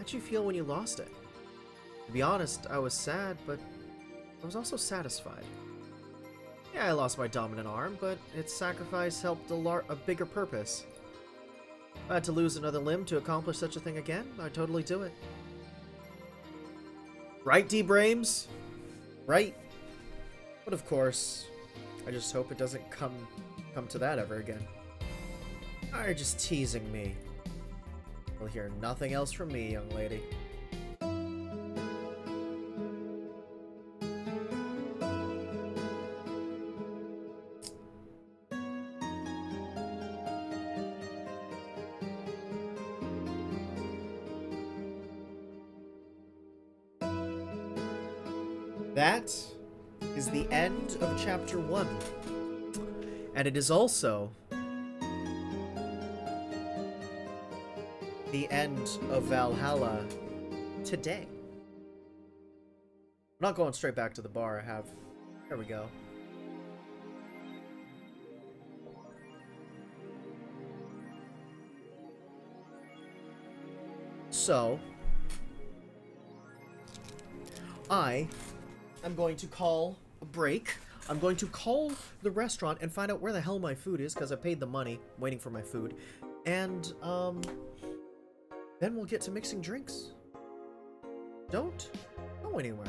How'd you feel when you lost it? To be honest, I was sad, but I was also satisfied. Yeah, I lost my dominant arm, but its sacrifice helped a bigger purpose. If I had to lose another limb to accomplish such a thing again, I'd totally do it. Right, D-Brames? Right? But of course, I just hope it doesn't come to that ever again. You're just teasing me. You'll hear nothing else from me, young lady. That is the end of Chapter 1. And it is also the end of Valhalla today. I'm not going straight back to the bar. I have... There we go. So... I'm going to call a break. I'm going to call the restaurant and find out where the hell my food is, because I paid the money, waiting for my food. And, then we'll get to mixing drinks. Don't go anywhere.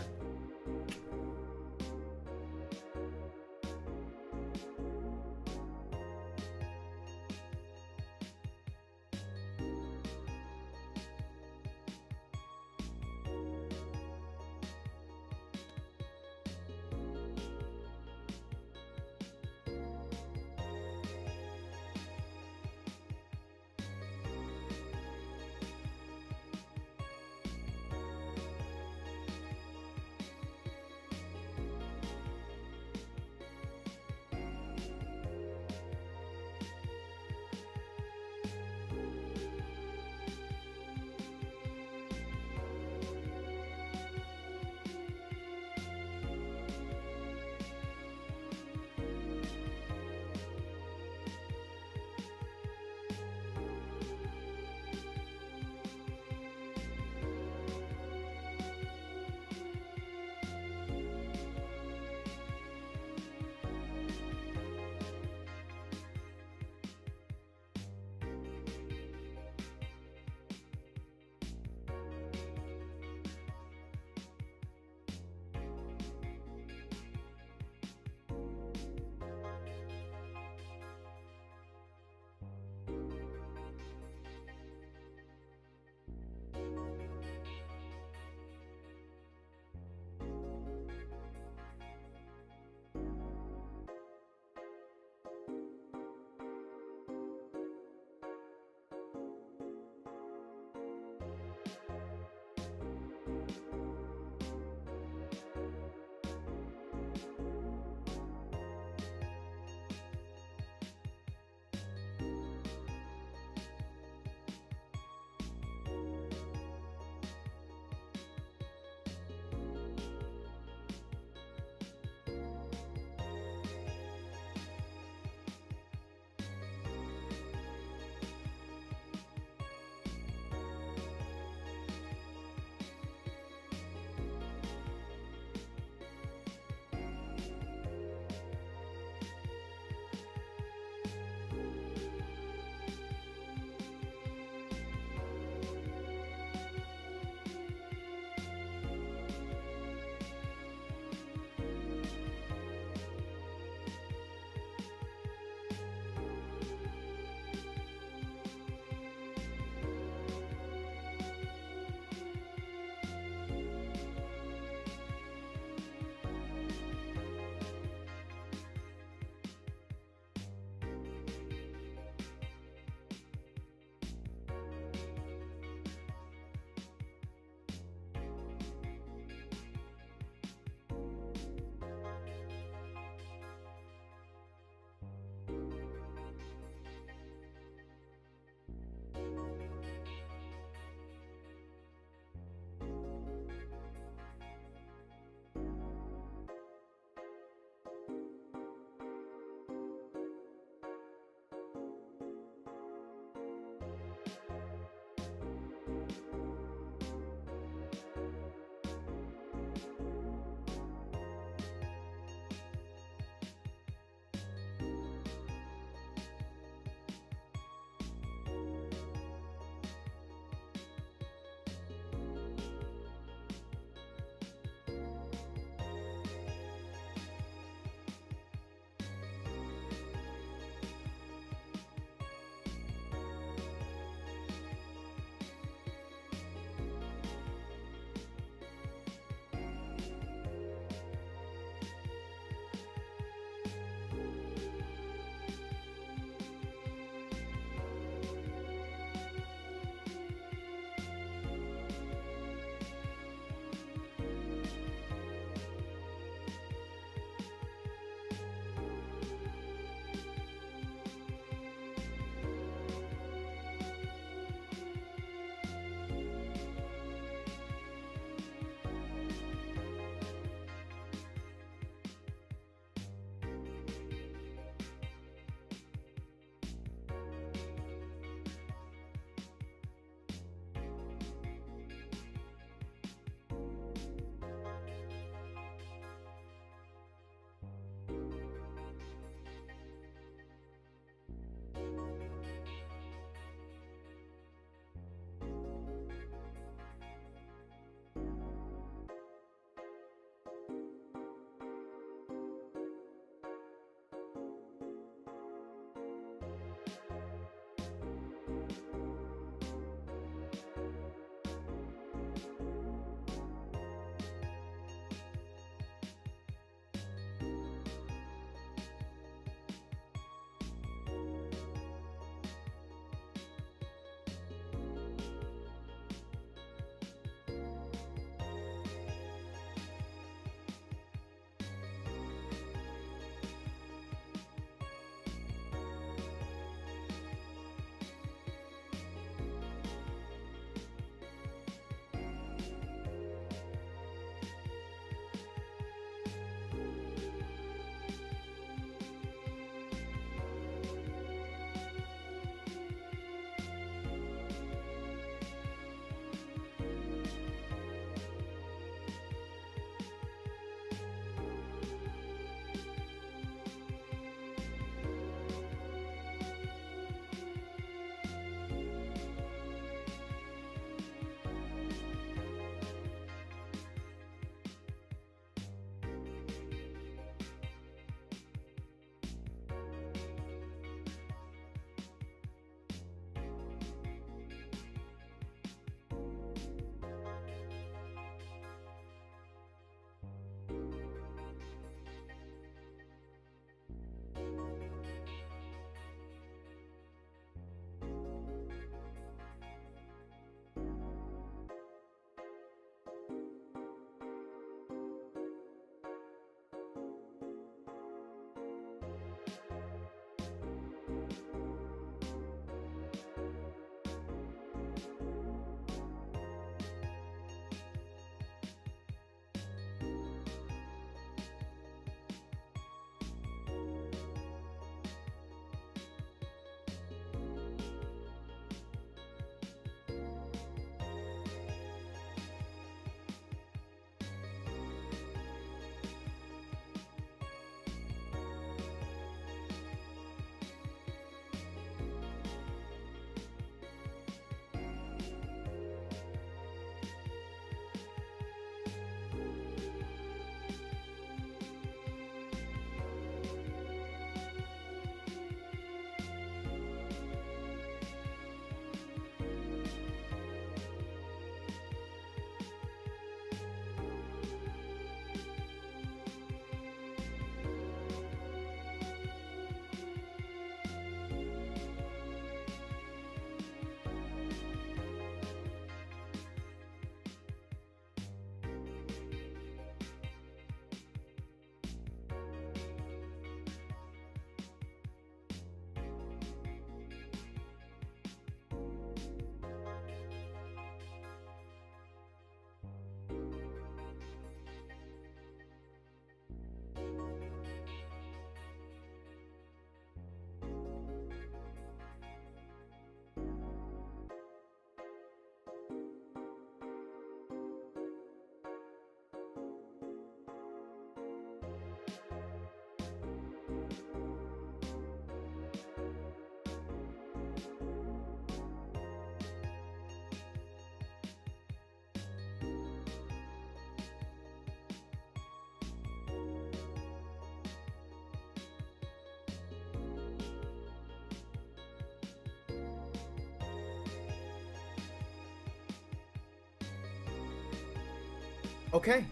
Okay,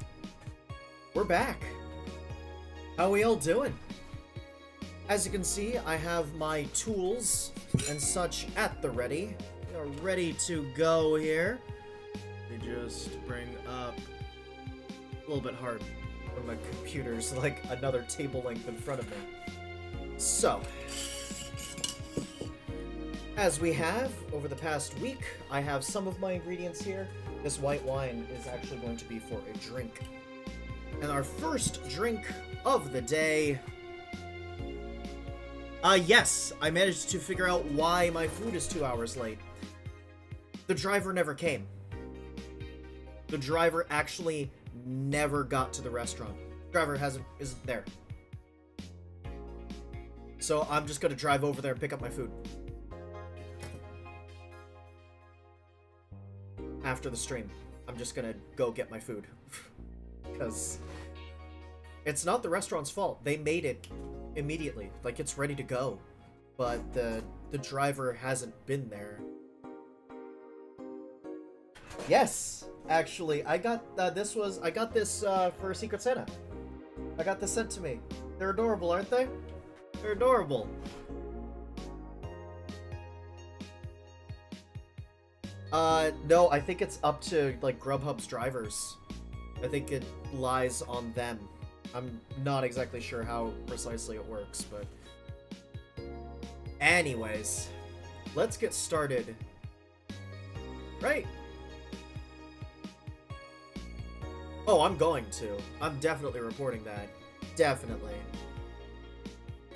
we're back. How we all doing? As you can see, I have my tools and such at the ready. We are ready to go here. Let me just bring up a little bit hard when my computer's like another table length in front of me. So, as we have over the past week, I have some of my ingredients here. This white wine is actually going to be for a drink. And our first drink of the day... yes, I managed to figure out why my food is 2 hours late. The driver never came. The driver actually never got to the restaurant. The driver isn't there. So I'm just gonna drive over there and pick up my food. After the stream, I'm just gonna go get my food. Because it's not the restaurant's fault. They made it immediately. Like, it's ready to go. But the driver hasn't been there. Yes! Actually, I got this for Secret Santa. I got this sent to me. They're adorable, aren't they? They're adorable. No, I think it's up to, like, Grubhub's drivers. I think it lies on them. I'm not exactly sure how precisely it works, but... Anyways, let's get started. Right. Oh, I'm going to. I'm definitely reporting that. Definitely.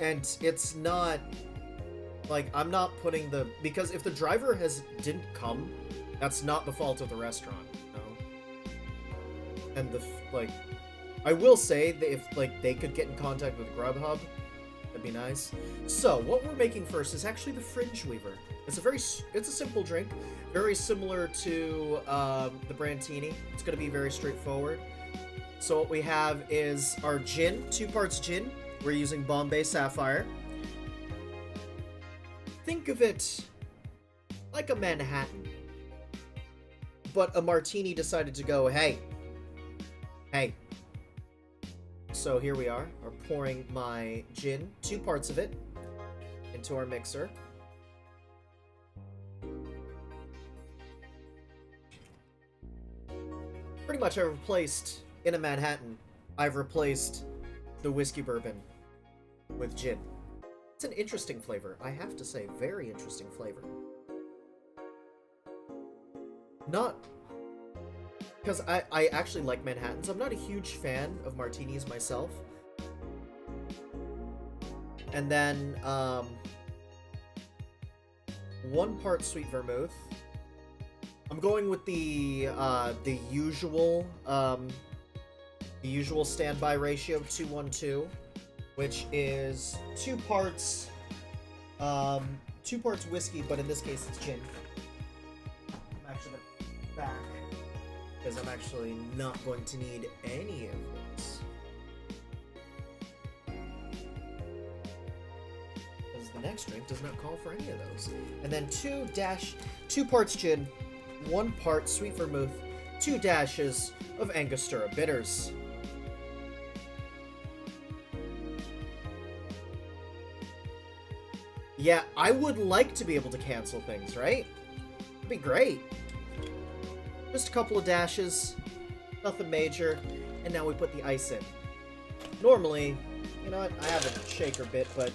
And it's not... Like, I'm not putting the... Because if the driver didn't come, that's not the fault of the restaurant, no? And like... I will say that if, like, they could get in contact with Grubhub, that'd be nice. So, what we're making first is actually the Fringe Weaver. It's a simple drink, very similar to the Brantini. It's going to be very straightforward. So what we have is our gin, 2 parts gin. We're using Bombay Sapphire. Think of it like a Manhattan. But a martini decided to go, hey. So here we are pouring my gin, 2 parts of it, into our mixer. Pretty much I've replaced, in a Manhattan, I've replaced the whiskey bourbon with gin. It's an interesting flavor, I have to say, very interesting flavor. Not... Because I actually like Manhattans. I'm not a huge fan of martinis myself. And then, 1 part sweet vermouth. I'm going with the usual standby ratio of 2-1-2, which is 2 parts whiskey, but in this case it's gin. I'm actually back. Because I'm actually not going to need any of this. Because the next drink does not call for any of those. And then 2 parts gin, 1 part sweet vermouth, 2 dashes of Angostura bitters. Yeah, I would like to be able to cancel things, right? It'd be great. Just a couple of dashes, nothing major, and now we put the ice in. Normally, you know what, I have a shaker bit, but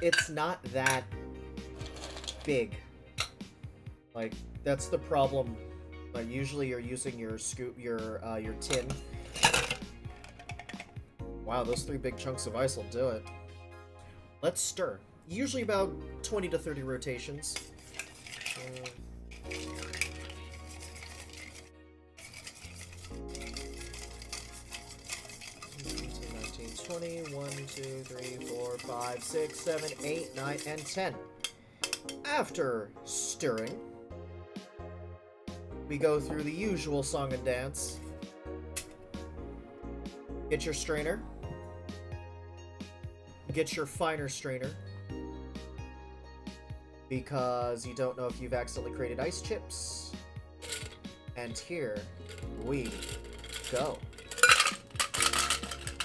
it's not that big. Like, that's the problem. Like, usually you're using your tin. Wow, those 3 big chunks of ice will do it. Let's stir. Usually about 20 to 30 rotations. 20, 1, 2, 3, 4, 5, 6, 7, 8, 9, and 10. After stirring, we go through the usual song and dance. Get your strainer. Get your finer strainer. Because you don't know if you've accidentally created ice chips. And here we go.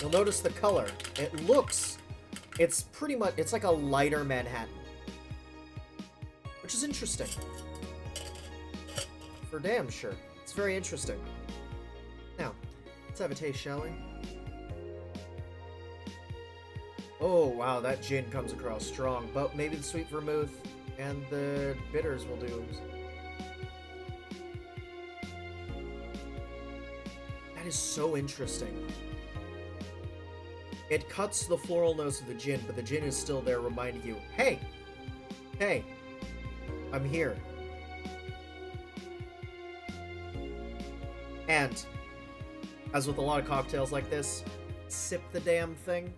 You'll notice the color. It's pretty much, it's like a lighter Manhattan. Which is interesting. For damn sure. It's very interesting. Now, let's have a taste, shall we? Oh, wow, that gin comes across strong. But maybe the sweet vermouth and the bitters will do. That is so interesting. It cuts the floral notes of the gin, but the gin is still there reminding you, hey! Hey! I'm here. And, as with a lot of cocktails like this, sip the damn thing.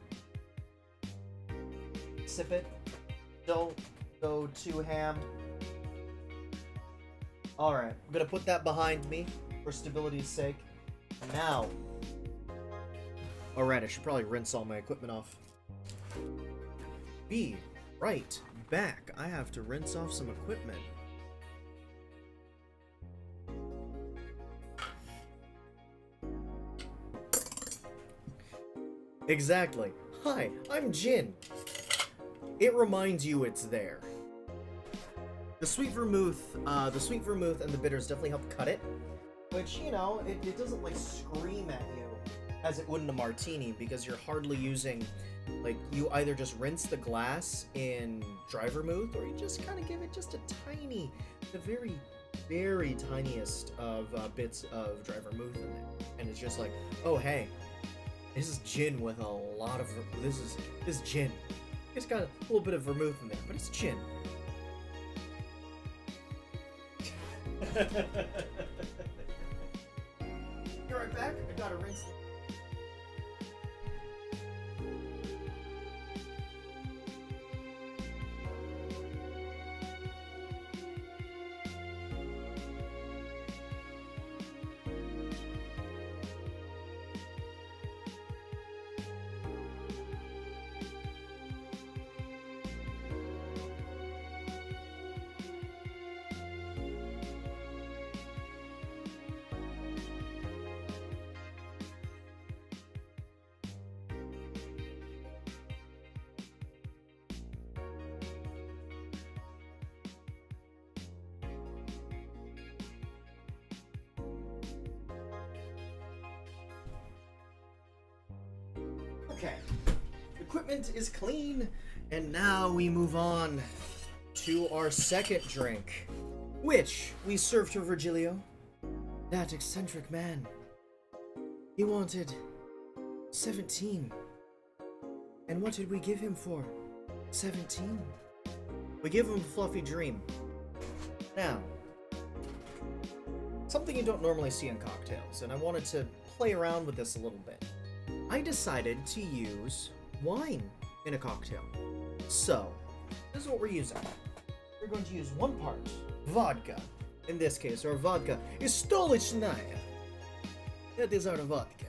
Sip it. Don't go too ham. Alright, I'm gonna put that behind me for stability's sake. Now, alright, I should probably rinse all my equipment off. Be right back. I have to rinse off some equipment. Exactly. Hi, I'm Jin. It reminds you it's there. The sweet vermouth and the bitters definitely help cut it, which, you know, it doesn't like scream at you as it would in a martini, because you're hardly using, like, you either just rinse the glass in dry vermouth, or you just kind of give it just a tiny, the very, very tiniest of bits of dry vermouth in there, and it's just like, oh hey, this is gin with a lot of, this is gin. It's got a little bit of vermouth in there, but it's gin. Be right back. I gotta rinse them. Okay, equipment is clean, and now we move on to our second drink, which we serve to Virgilio, that eccentric man. He wanted 17. And what did we give him for 17? We give him a fluffy dream. Now, something you don't normally see in cocktails, and I wanted to play around with this a little bit. I decided to use wine in a cocktail. So, this is what we're using. We're going to use 1 part vodka. In this case, our vodka is Stolichnaya. That is our vodka.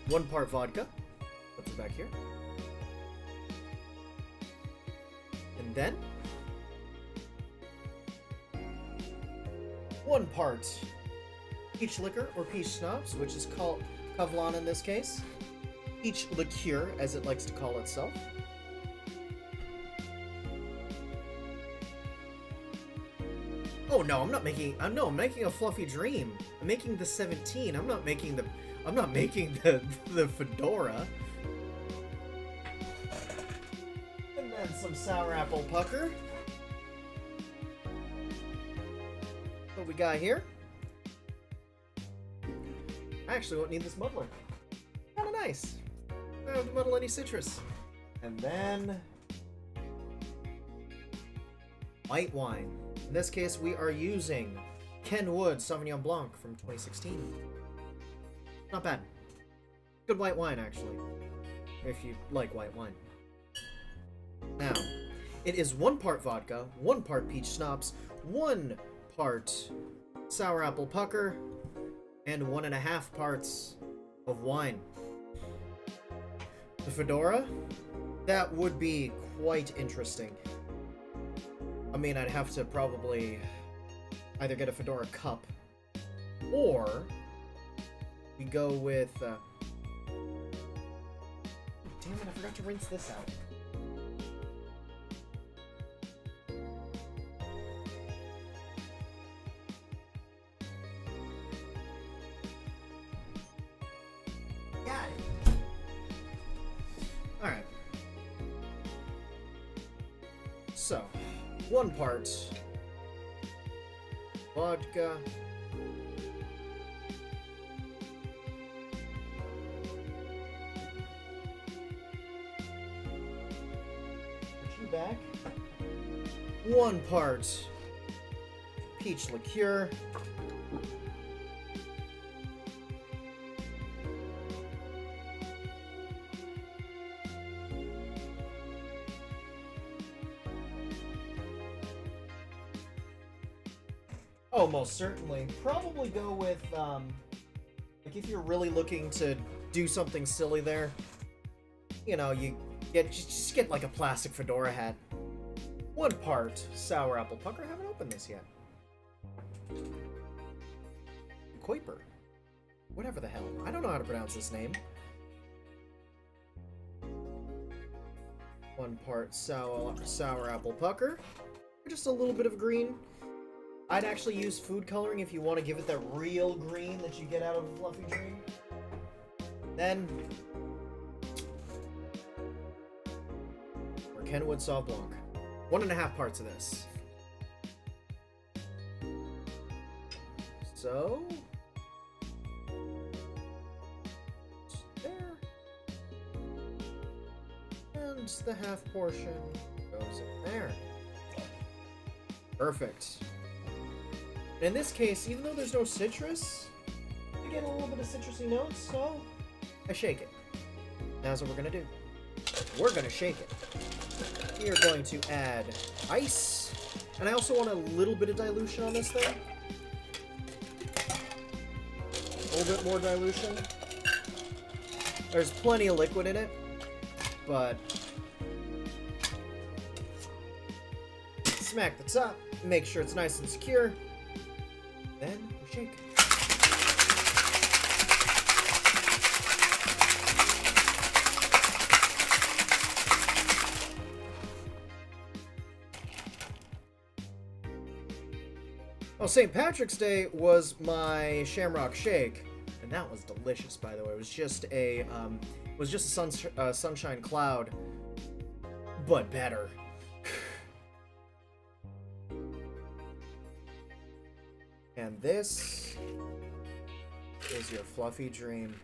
1 part vodka. Put it back here. And then 1 part peach liquor or peach schnapps, which is called Kavlan in this case. Peach liqueur, as it likes to call itself. Oh no, I'm making a fluffy dream. I'm making the 17. I'm not making the fedora. And then some sour apple pucker. What we got here? I actually won't need this muddler. Kinda nice. I don't have to muddle any citrus. And then white wine. In this case, we are using Kenwood Sauvignon Blanc from 2016. Not bad. Good white wine, actually, if you like white wine. Now, it is 1 part vodka, 1 part peach schnapps, 1 part sour apple pucker, and 1.5 parts of wine. The fedora? That would be quite interesting. I mean, I'd have to probably either get a fedora cup Or we go with... damn it, I forgot to rinse this out. Got it. Alright. So, 1 part vodka. Put you back. 1 part peach liqueur. Oh, most certainly. Probably go with, like, if you're really looking to do something silly there, you know, you just get, like, a plastic fedora hat. 1 part sour apple pucker. I haven't opened this yet. Kuiper. Whatever the hell. I don't know how to pronounce this name. 1 part sour apple pucker. Just a little bit of green. I'd actually use food coloring if you want to give it that real green that you get out of a Fluffy Dream. Then, or Kenwood Sauv Blanc. 1.5 parts of this. So, there. And the half portion goes in there. Perfect. In this case, even though there's no citrus, you get a little bit of citrusy notes, so I shake it. That's what we're gonna do. We're gonna shake it. We are going to add ice, and I also want a little bit of dilution on this thing. A little bit more dilution. There's plenty of liquid in it, but smack the top, make sure it's nice and secure. Then we shake. Oh, St. Patrick's Day was my Shamrock Shake, and that was delicious. By the way, it was just a sunshine cloud, but better. And this is your Fluffy Dream.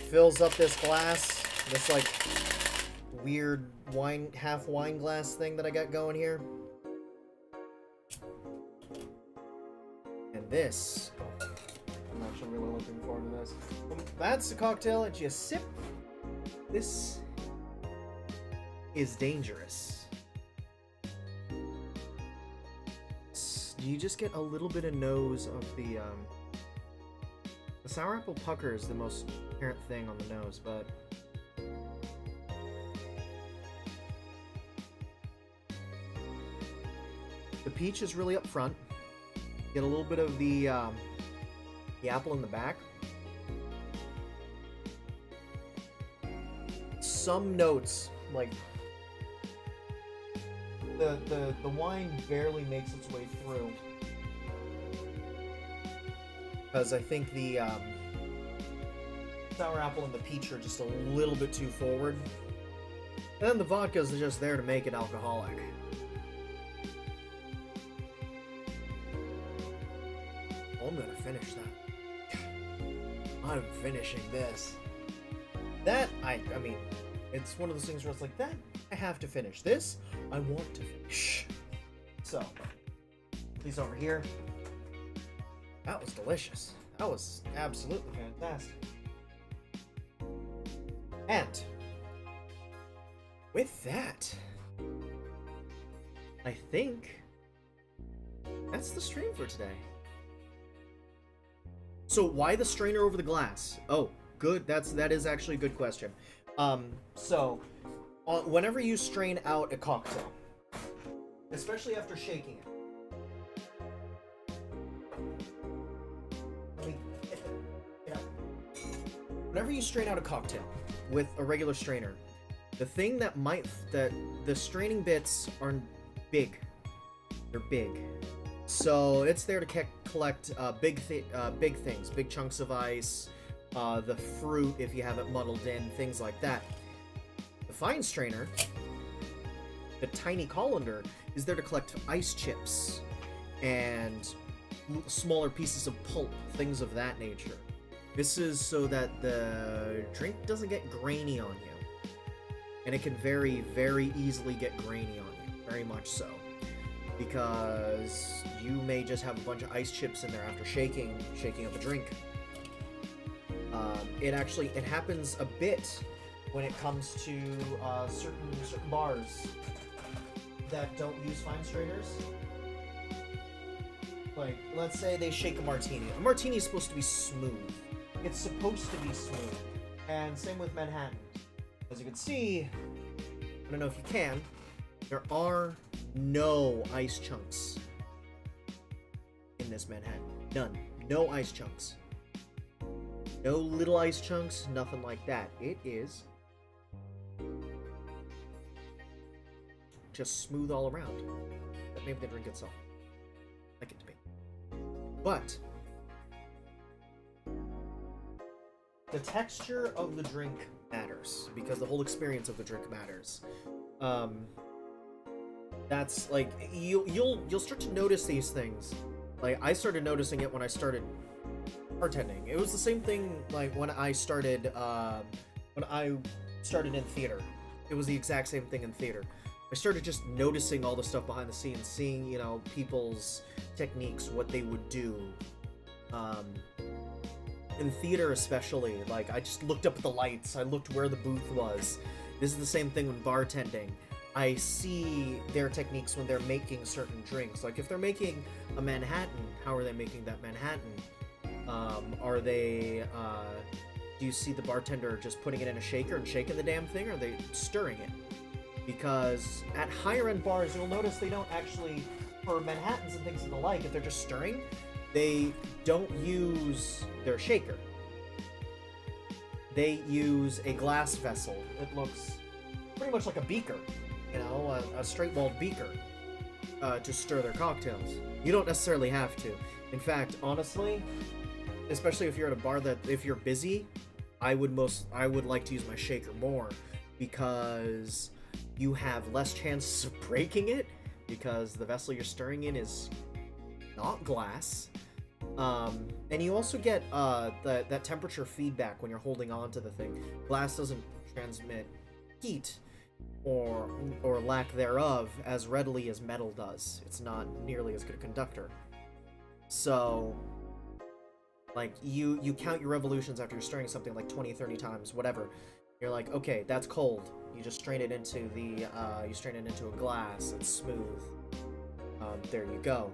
Fills up this glass, this like weird half wine glass thing that I got going here. And this, I'm actually really looking forward to this. That's the cocktail that you sip. This is dangerous. You just get a little bit of nose of the sour apple pucker is the most apparent thing on the nose, but the peach is really up front. Get a little bit of the apple in the back. Some notes, like the wine barely makes its way through, because I think the sour apple and the peach are just a little bit too forward, and then the vodka is just there to make it alcoholic. Oh, I'm gonna finish that. I'm finishing this. That I mean, it's one of those things where it's like that. I have to finish this. I want to finish. So, these over here. That was delicious. That was absolutely fantastic. And with that, I think that's the stream for today. So why the strainer over the glass? Oh, good. That is actually a good question. Whenever you strain out a cocktail, especially after shaking it, whenever you strain out a cocktail with a regular strainer, the thing that the straining bits are big. They're big. So it's there to collect big things, big chunks of ice, the fruit if you have it muddled in, things like that. The fine strainer, the tiny colander, is there to collect ice chips and smaller pieces of pulp, things of that nature. This is so that the drink doesn't get grainy on you. And it can very, very easily get grainy on you. Very much so. Because you may just have a bunch of ice chips in there after shaking up a drink. It happens a bit when it comes to certain bars that don't use fine strainers. Like, let's say they shake a martini. A martini is supposed to be smooth. It's supposed to be smooth. And same with Manhattan. As you can see, I don't know if you can, there are no ice chunks in this Manhattan. None. No ice chunks. No little ice chunks, nothing like that. It is just smooth all around. That may be the drink itself. Like it to be. But the texture of the drink matters, because the whole experience of the drink matters. That's like you'll start to notice these things. Like, I started noticing it when I started bartending. It was the same thing like when I started in theater. It was the exact same thing in theater. I started just noticing all the stuff behind the scenes, seeing, you know, people's techniques, what they would do. In theater especially, like, I just looked up at the lights, I looked where the booth was. This is the same thing when bartending. I see their techniques when they're making certain drinks. Like, if they're making a Manhattan, how are they making that Manhattan? Are they, do you see the bartender just putting it in a shaker and shaking the damn thing, or are they stirring it? Because at higher end bars, you'll notice they don't actually, for Manhattans and things of the like, if they're just stirring, they don't use their shaker. They use a glass vessel. It looks pretty much like a beaker, you know, a straight-walled beaker, to stir their cocktails. You don't necessarily have to. In fact, honestly, especially if you're at a bar that, if you're busy, I would like to use my shaker more, because you have less chances of breaking it, because the vessel you're stirring in is not glass. And you also get that temperature feedback when you're holding on to the thing. Glass doesn't transmit heat or lack thereof as readily as metal does. It's not nearly as good a conductor. So, like, you count your revolutions after you're stirring something like 20, 30 times, whatever. You're like, okay, that's cold. You just strain it into a glass. It's smooth. There you go.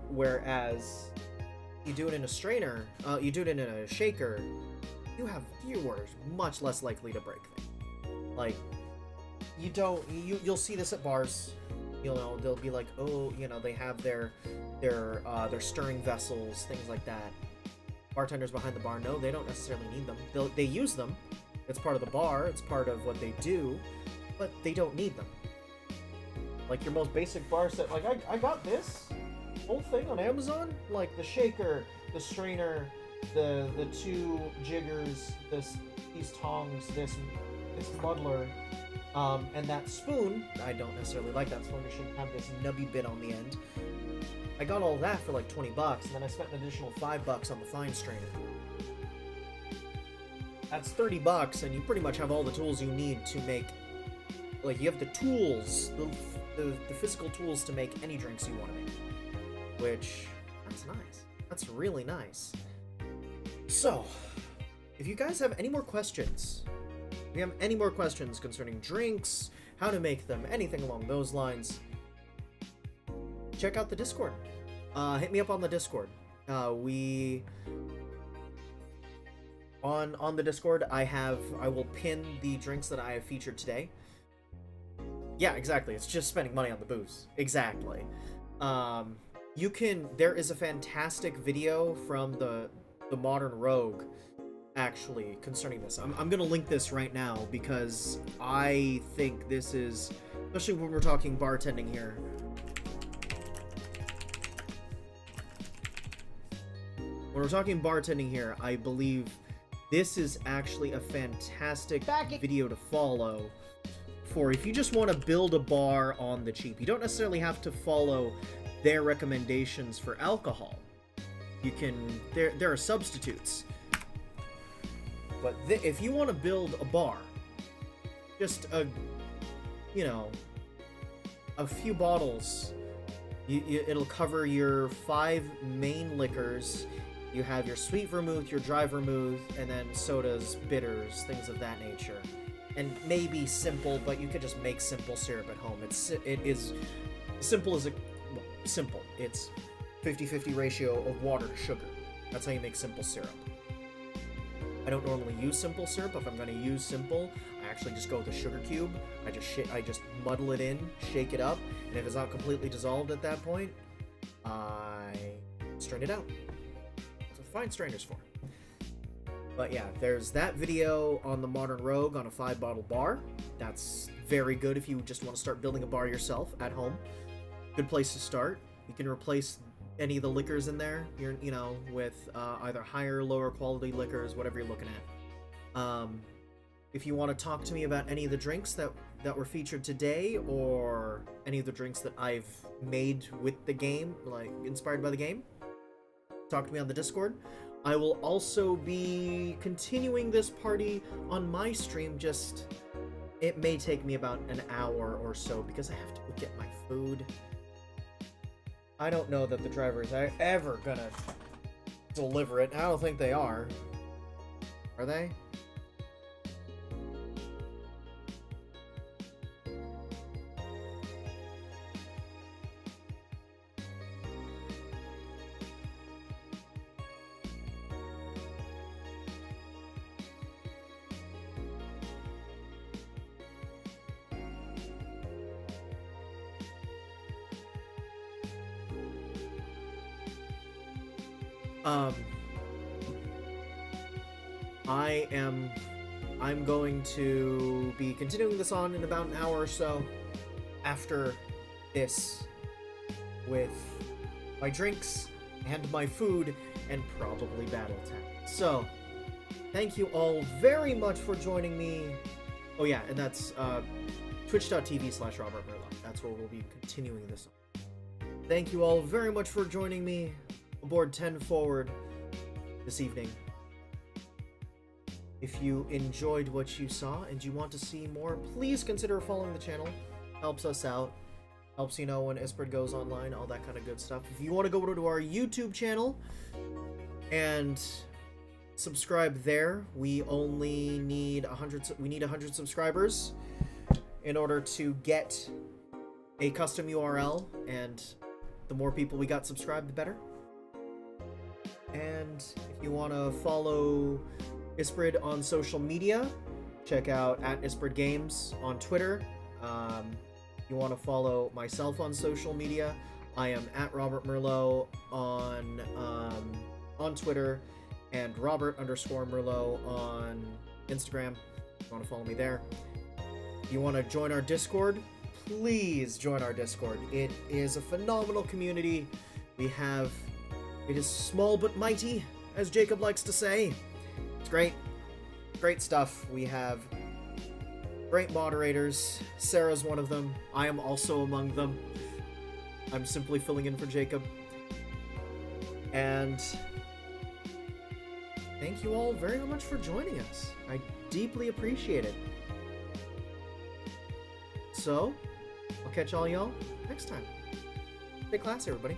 Whereas you do it in a strainer, you do it in a shaker, you are much less likely to break things. Like, you'll see this at bars. You know, they'll be like, oh, you know, they have their stirring vessels, things like that. Bartenders behind the bar, no, they don't necessarily need them. They use them. It's part of the bar. It's part of what they do, but they don't need them. Like your most basic bar set. Like, I got this whole thing on Amazon. Like the shaker, the strainer, the two jiggers, these tongs, this muddler, and that spoon. I don't necessarily like that spoon. It should have this nubby bit on the end. I got all that for like $20, and then I spent an additional $5 on the fine strainer. That's $30, and you pretty much have all the tools you need to make. Like, you have the tools, the physical tools to make any drinks you want to make. Which, that's nice. That's really nice. So, if you guys have any more questions, concerning drinks, how to make them, anything along those lines, check out the Discord. Hit me up on the Discord. On the Discord, I will pin the drinks that I have featured today. Yeah, exactly. It's just spending money on the booze. Exactly. There is a fantastic video from the Modern Rogue actually, concerning this. I'm gonna link this right now because I think this is, especially when we're talking bartending here. When we're talking bartending here, I believe this is actually a fantastic video to follow for if you just want to build a bar on the cheap. You don't necessarily have to follow their recommendations for alcohol. You can, there are substitutes. But if you want to build a bar, just you know, a few bottles, it'll cover your 5 main liquors. You have your sweet vermouth, your dry vermouth, and then sodas, bitters, things of that nature. And maybe simple, but you could just make simple syrup at home. It is simple as simple. It's 50-50 ratio of water to sugar. That's how you make simple syrup. I don't normally use simple syrup. If I'm going to use simple, I actually just go with a sugar cube. I just muddle it in, shake it up, and if it's not completely dissolved at that point, I strain it out. That's what fine strainers for. But yeah, there's that video on the Modern Rogue on a 5-bottle bar. That's very good if you just want to start building a bar yourself at home. Good place to start. You can replace any of the liquors in there, you know, with either higher or lower quality liquors, whatever you're looking at. If you want to talk to me about any of the drinks that were featured today, or any of the drinks that I've made with the game, like inspired by the game, talk to me on the Discord. I will also be continuing this party on my stream, just it may take me about an hour or so because I have to go get my food. I don't know that the drivers are ever gonna deliver it. I don't think they are. Are they? I'm going to be continuing this on in about an hour or so after this with my drinks and my food and probably Battletech. So, thank you all very much for joining me. Oh yeah, and that's twitch.tv/RobertMerlow. That's where we'll be continuing this on. Thank you all very much for joining me aboard 10 Forward this evening. If you enjoyed what you saw and you want to see more, please consider following the channel. Helps us out. Helps you know when Ysbryd goes online, all that kind of good stuff. If you want to go to our YouTube channel and subscribe there, we only need 100 subscribers in order to get a custom URL, and the more people we got subscribed, the better. And if you want to follow Ysbryd on social media, check out @YsbrydGames on Twitter. You want to follow myself on social media, I am @RobertMerlow on Twitter, and Robert_Merlow on Instagram. If you want to follow me there. If you want to join our Discord, please join our Discord. It is a phenomenal community. It is small but mighty, as Jacob likes to say. It's great. Great stuff. We have great moderators. Sarah's one of them. I am also among them. I'm simply filling in for Jacob. And thank you all very much for joining us. I deeply appreciate it. So, I'll catch all y'all next time. Stay classy, everybody.